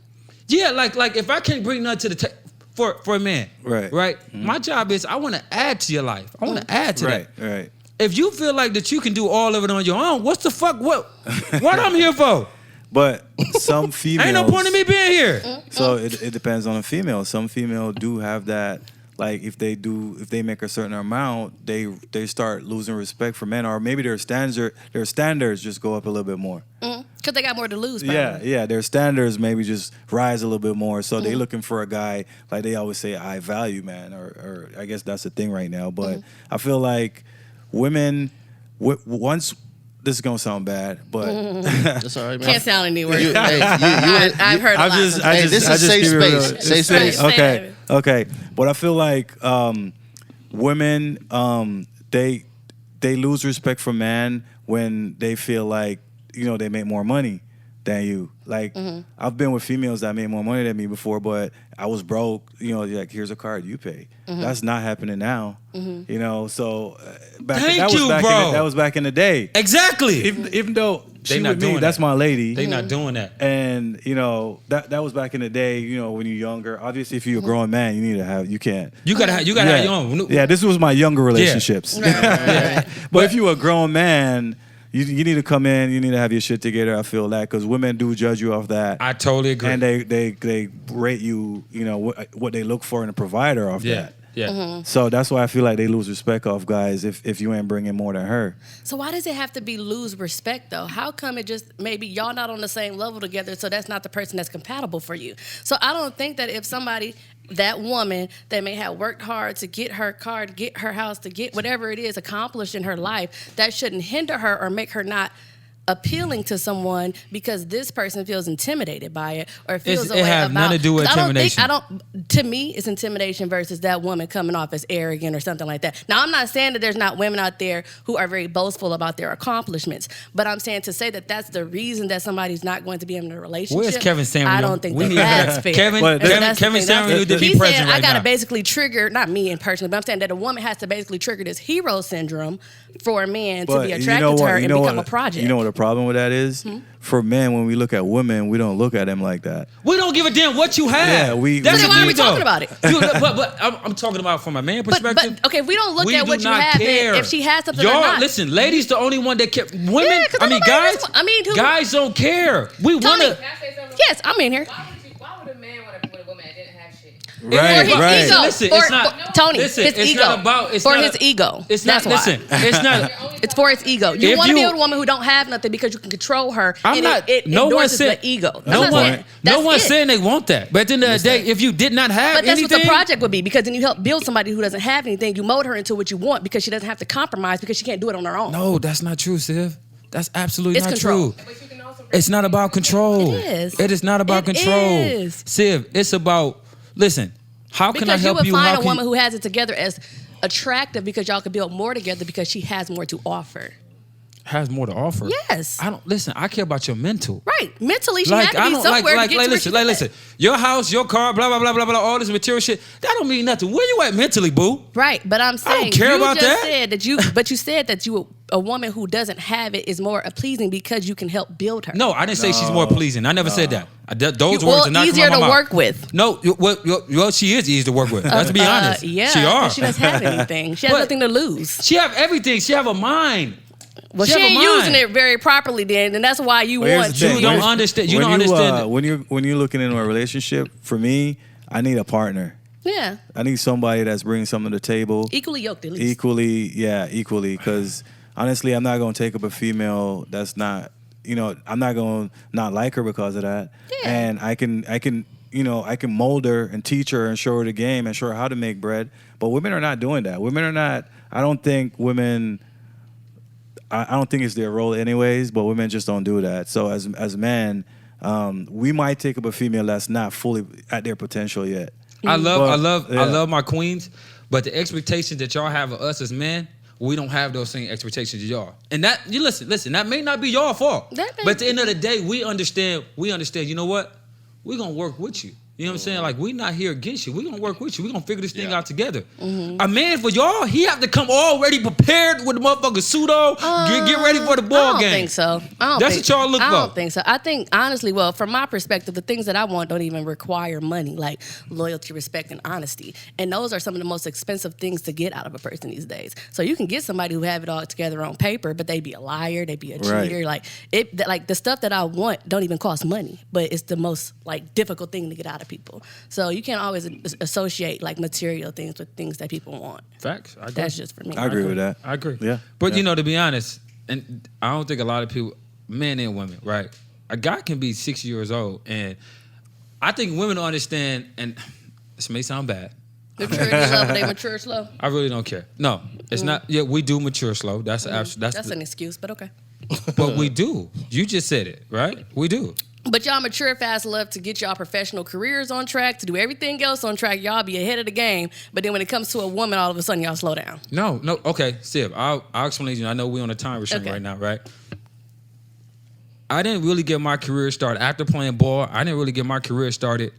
Yeah, like if I can't bring nothing to the table for a man, right? Mm-hmm. My job is I want to add to your life. I want to add to that. Right. If you feel like that you can do all of it on your own, what's the fuck? What I'm here for? But some females ain't no point in me being here. So it depends on the female. Some female do have that. Like if they make a certain amount, they start losing respect for men, or maybe their standards just go up a little bit more. Because they got more to lose. Probably. Yeah. Their standards maybe just rise a little bit more. So they looking for a guy, like they always say, I value man, or I guess that's the thing right now. But I feel like women, once. This is gonna sound bad, but that's all right, man. Can't sound any worse. I've heard a lot. This is safe space. Safe space. Okay. But I feel like women, they lose respect for man when they feel like they make more money than you. Like I've been with females that made more money than me before, but I was broke. Like here's a card, you pay. That's not happening now. So that was back in the day. Exactly. Even though she with me, that's my lady. They not doing that. And that was back in the day. When you're younger, obviously, if you're a grown man, you can't. You gotta have your own. Yeah, this was my younger relationships. Right. But if you a grown man. You need to come in. You need to have your shit together. I feel that because women do judge you off that. I totally agree. And they rate you. What they look for in a provider off that. Yeah. So that's why I feel like they lose respect off guys if you ain't bringing more than her. So why does it have to be lose respect though? How come it just maybe y'all not on the same level together? So that's not the person that's compatible for you. So I don't think that if somebody. That woman that may have worked hard to get her car, to get her house, to get whatever it is accomplished in her life, that shouldn't hinder her or make her not appealing to someone because this person feels intimidated by it or feels a way have about. Nothing to do with intimidation. To me, it's intimidation versus that woman coming off as arrogant or something like that. Now, I'm not saying that there's not women out there who are very boastful about their accomplishments, but I'm saying to say that that's the reason that somebody's not going to be in a relationship. Where's Kevin Samuel? I don't think that's fair. Kevin Samuel need to be present right now. I got to basically trigger, not me in personally, but I'm saying that a woman has to basically trigger this hero syndrome for a man to be attracted to her and become a project. You know what the problem with that is? For men, when we look at women, we don't look at them like that. We don't give a damn what you have. Yeah, that's why are we talking about it? But I'm talking about from a man perspective. But okay, if we don't look at what you have, then if she has something or not. Listen, ladies, the only one that care. Women, guys don't care. We want to. Yes, I'm in here. Why would a man want to put a woman that didn't have shit? Right. Ego. Listen, it's not Tony. Listen, his it's ego. not about. It's for not his ego. It's not. Listen, it's not. It's for his ego. You want to be with a woman who don't have nothing because you can control her. I'm not. No one said the ego. No one's saying they want that. But at the end of the day, if you did not have anything, but that's what the project would be, because then you help build somebody who doesn't have anything. You mold her into what you want because she doesn't have to compromise because she can't do it on her own. No, that's not true, Siv. That's absolutely not control. True. It's not about control. It is. It is not about control. Is. Siv, it's about, listen, how can I help you? Because you would find a woman who has it together as attractive because y'all could build more together because she has more to offer. Has more to offer? Yes. I care about your mental. Right. Mentally, she had to be somewhere to get to listen. Your house, your car, blah, blah, blah, blah, blah, all this material shit, that don't mean nothing. Where you at mentally, boo? Right. But I'm saying, I don't care about that. You said that a woman who doesn't have it is more pleasing because you can help build her. No, I didn't say she's more pleasing. I never said that. Those words are not easier coming out to my mouth. work with. No, well, she is easy to work with. Let's be honest. Yeah, she are. She doesn't have anything. She has nothing to lose. She have everything. She have a mind. Well, she ain't using it very properly then, and that's why you want to. You don't understand. You don't understand. When you're looking into a relationship, for me, I need a partner. Yeah. I need somebody that's bringing something to the table. Equally yoked, at least. Equally. Because honestly, I'm not going to take up a female that's not, I'm not going to not like her because of that. Yeah. And I can mold her and teach her and show her the game and show her how to make bread. But women are not doing that. Women are not, I don't think it's their role anyways, but women just don't do that. So as men, we might take up a female that's not fully at their potential yet. I love my queens, but the expectations that y'all have of us as men, we don't have those same expectations as y'all. And that you listen, that may not be y'all fault. But at the end of the day, we understand, you know what? We're gonna work with you. You know what I'm saying? Like, we not here against you. We're going to work with you. We're going to figure this thing out together. Mm-hmm. A man for y'all, he have to come already prepared with the motherfucking suit on. Get ready for the ball game. I don't think so. That's what y'all look for. I don't think so. I think, honestly, well, from my perspective, the things that I want don't even require money, like loyalty, respect, and honesty. And those are some of the most expensive things to get out of a person these days. So you can get somebody who have it all together on paper, but they be a liar, they be a cheater. Right. Like the stuff that I want don't even cost money, but it's the most like difficult thing to get out of people. So you can't always associate like material things with things that people want. Facts. I agree. That's just for me. I agree with that. I agree. Yeah. But to be honest, and I don't think a lot of people, men and women, right? A guy can be 6 years old, and I think women don't understand, and this may sound bad. Maturity level, they mature slow. I really don't care. No, it's not. Yeah, we do mature slow. That's That's an excuse, but okay. But we do. You just said it, right? We do. But y'all mature fast enough to get y'all professional careers on track, to do everything else on track. Y'all be ahead of the game. But then when it comes to a woman, all of a sudden y'all slow down. No. Okay, Sib, I'll explain to you. I know we're on a time restraint right now, right? I didn't really get my career started after playing ball. I didn't really get my career started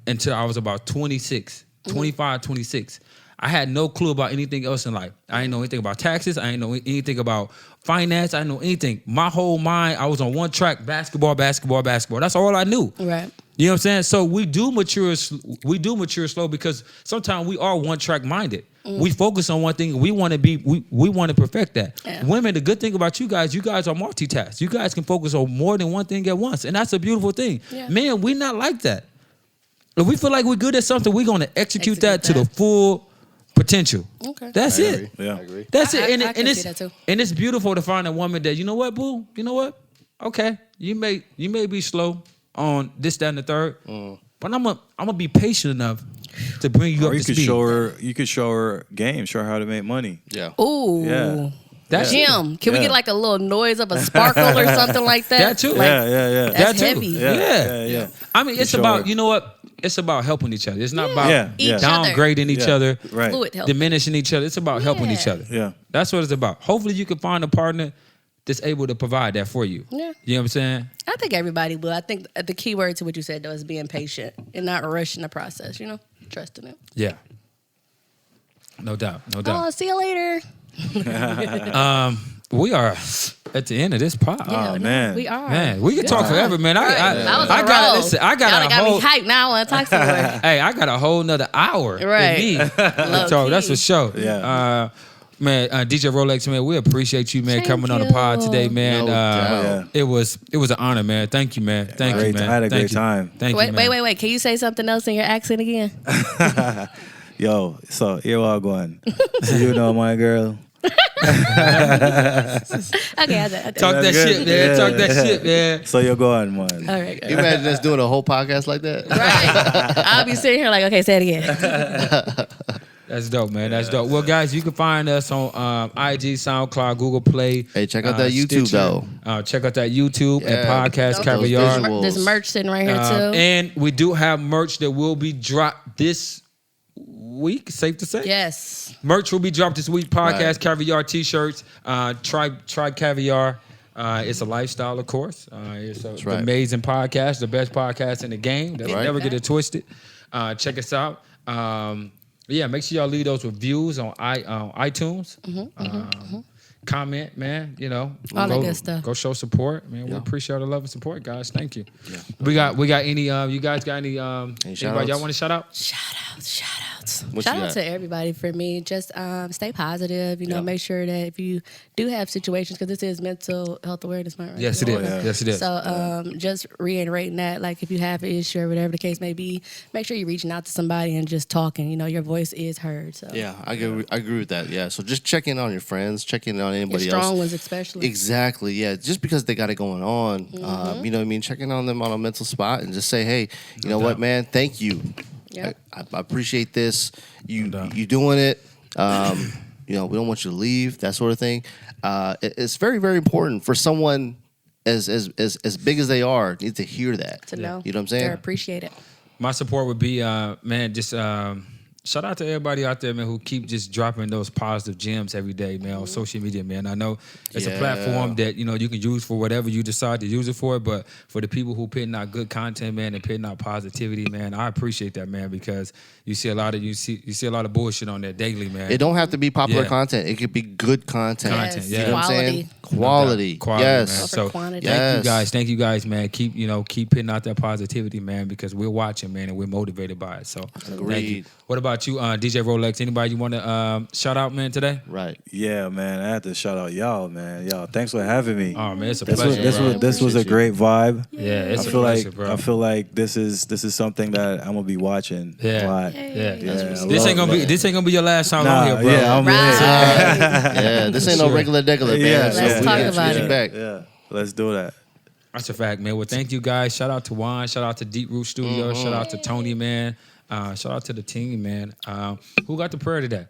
until I was about 26, 25, 26. I had no clue about anything else in life. I didn't know anything about taxes. I didn't know anything about finance. I didn't know anything. My whole mind, I was on one track, basketball. That's all I knew. Right. You know what I'm saying? So we do mature slow because sometimes we are one track minded. We focus on one thing. We want to perfect that. Yeah. Women, the good thing about you guys are multitask. You guys can focus on more than one thing at once. And that's a beautiful thing. Yeah. Man, we're not like that. If we feel like we're good at something, we're going to execute that to the full potential. Okay. That's it. Yeah. I agree. That's it. I can see that too. And it's beautiful to find a woman that, you know what, boo? You know what? Okay. You may be slow on this, that, and the third. But I'm gonna be patient enough to bring you up to speed. You could show her game, show her how to make money. Yeah. Ooh. Yeah. That's Jim, can we get like a little noise of a sparkle or something like that? That too. Like, yeah. That's that heavy. Yeah. I mean, it's about, you know what? It's about helping each other. It's not about downgrading each other, right. Fluid help. diminishing each other. It's about helping each other. Yeah. That's what it's about. Hopefully you can find a partner that's able to provide that for you. Yeah. You know what I'm saying? I think everybody will. I think the key word to what you said, though, is being patient and not rushing the process, trusting it. Yeah. No doubt. Oh, see you later. We are at the end of this pod. Yeah, man. We are. Man, we can talk forever, man. I got me hyped now. I want to talk to her. Hey, I got a whole nother hour. Right. In me. So that's for sure. Yeah. Man, DJ ROLX, man, we appreciate you, man, coming on the pod today, man. It was an honor, man. Thank you, man. Thank you, man. I had a great time. Thank you, man. Wait. Can you say something else in your accent again? Yo, so here we are going. You know my girl. Okay, Talk that shit, man. Talk that shit, man. So you're going, man. All right. You imagine us doing a whole podcast like that? Right. I'll be sitting here like, okay, say it again. That's dope, man. That's dope. Well, guys, you can find us on IG, SoundCloud, Google Play. Hey, check out that YouTube, Stitcher. Check out that YouTube and Podcast Caviar. There's merch sitting right here, too. And we do have merch that will be dropped this week, safe to say? Yes. Merch will be dropped this week. Podcast Caviar t-shirts. Try Caviar. It's a lifestyle, of course. It's an amazing podcast, the best podcast in the game. Never get it twisted. Check us out. Make sure y'all leave those reviews on iTunes. Comment, man. All that good stuff. Go show support, man. We appreciate the love and support, guys. Thank you. Yeah. We got any? You guys got any? Anybody y'all want to shout out? Shout outs. else? What Shout you out got? to everybody for me. Just stay positive. You know, make sure that if you do have situations, because this is Mental Health Awareness Month, right? Yes, it is. yeah. Yes, it is. So just reiterating that, like if you have an issue or whatever the case may be, make sure you're reaching out to somebody and just talking. You know, your voice is heard. So Yeah, I agree with that. Yeah, so just check in on your friends, check in on your anybody strong else. ones especially. Exactly. Yeah, just because they got it going on, you know what I mean. Checking on them on a mental spot and just say, hey, you know what, man, thank you. Yep. I appreciate this. You doubt. you doing it. You know, we don't want you to leave. That sort of thing. It's very very important for someone as big as they are need to hear that. To know. You know what I'm saying? They're appreciated. My support would be, man, just shout out to everybody out there, man, who keep just dropping those positive gems every day, man, on social media, man. I know it's a platform that, you know, you can use for whatever you decide to use it for, but for the people who putting out good content, man, and putting out positivity, man, I appreciate that, man, because you see a lot of bullshit on there daily, man. It don't have to be popular Yeah. content. It could be good content. Content, Yes. yeah. You know what I'm Quality. saying? Quality. Quality, Yes. man. Over So quantity. Yes. thank you guys, man. Keep putting out that positivity, man, because we're watching, man, and we're motivated by it. So thank you. Agreed. What about you, DJ ROLX? Anybody you want to shout out, man, today? Right. Yeah, man. I had to shout out y'all, man. Y'all, thanks for having me. Oh man, it's a This was pleasure. this bro. was this was a Appreciate great vibe. Yeah, it's I a feel pleasure, like bro. I feel like this is something that I'm gonna be watching a lot. Yeah, Yeah, this ain't gonna be your last time on here, bro. Yeah, I'm Right. Yeah, this ain't no regular degular, man. Yeah, So let's we talk get about you it. back. Yeah, let's do that. That's a fact, man. Well, thank you guys. Shout out to Juan. Shout out to Deep Root Studios. Shout out to Tony, man. Shout out to the team, man. Who got the prayer today?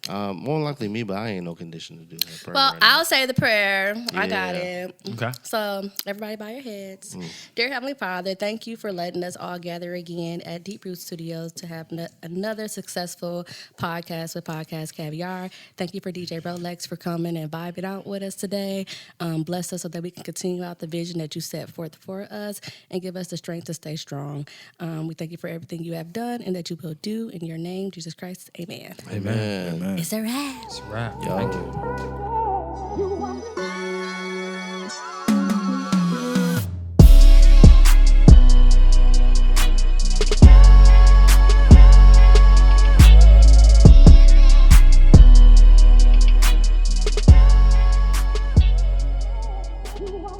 More than likely me, but I ain't no condition to do that. prayer Well, right now. I'll say the prayer. I got Yeah. it. Okay. So, everybody bow your heads. Dear Heavenly Father, thank you for letting us all gather again at Deep Root Studios to have another successful podcast with Podcast Caviar. Thank you for DJ ROLX for coming and vibing out with us today. Bless us so that we can continue out the vision that you set forth for us and give us the strength to stay strong. We thank you for everything you have done and that you will do. In your name, Jesus Christ, amen. Amen. Amen. It's a wrap. It's a wrap. Thank you. You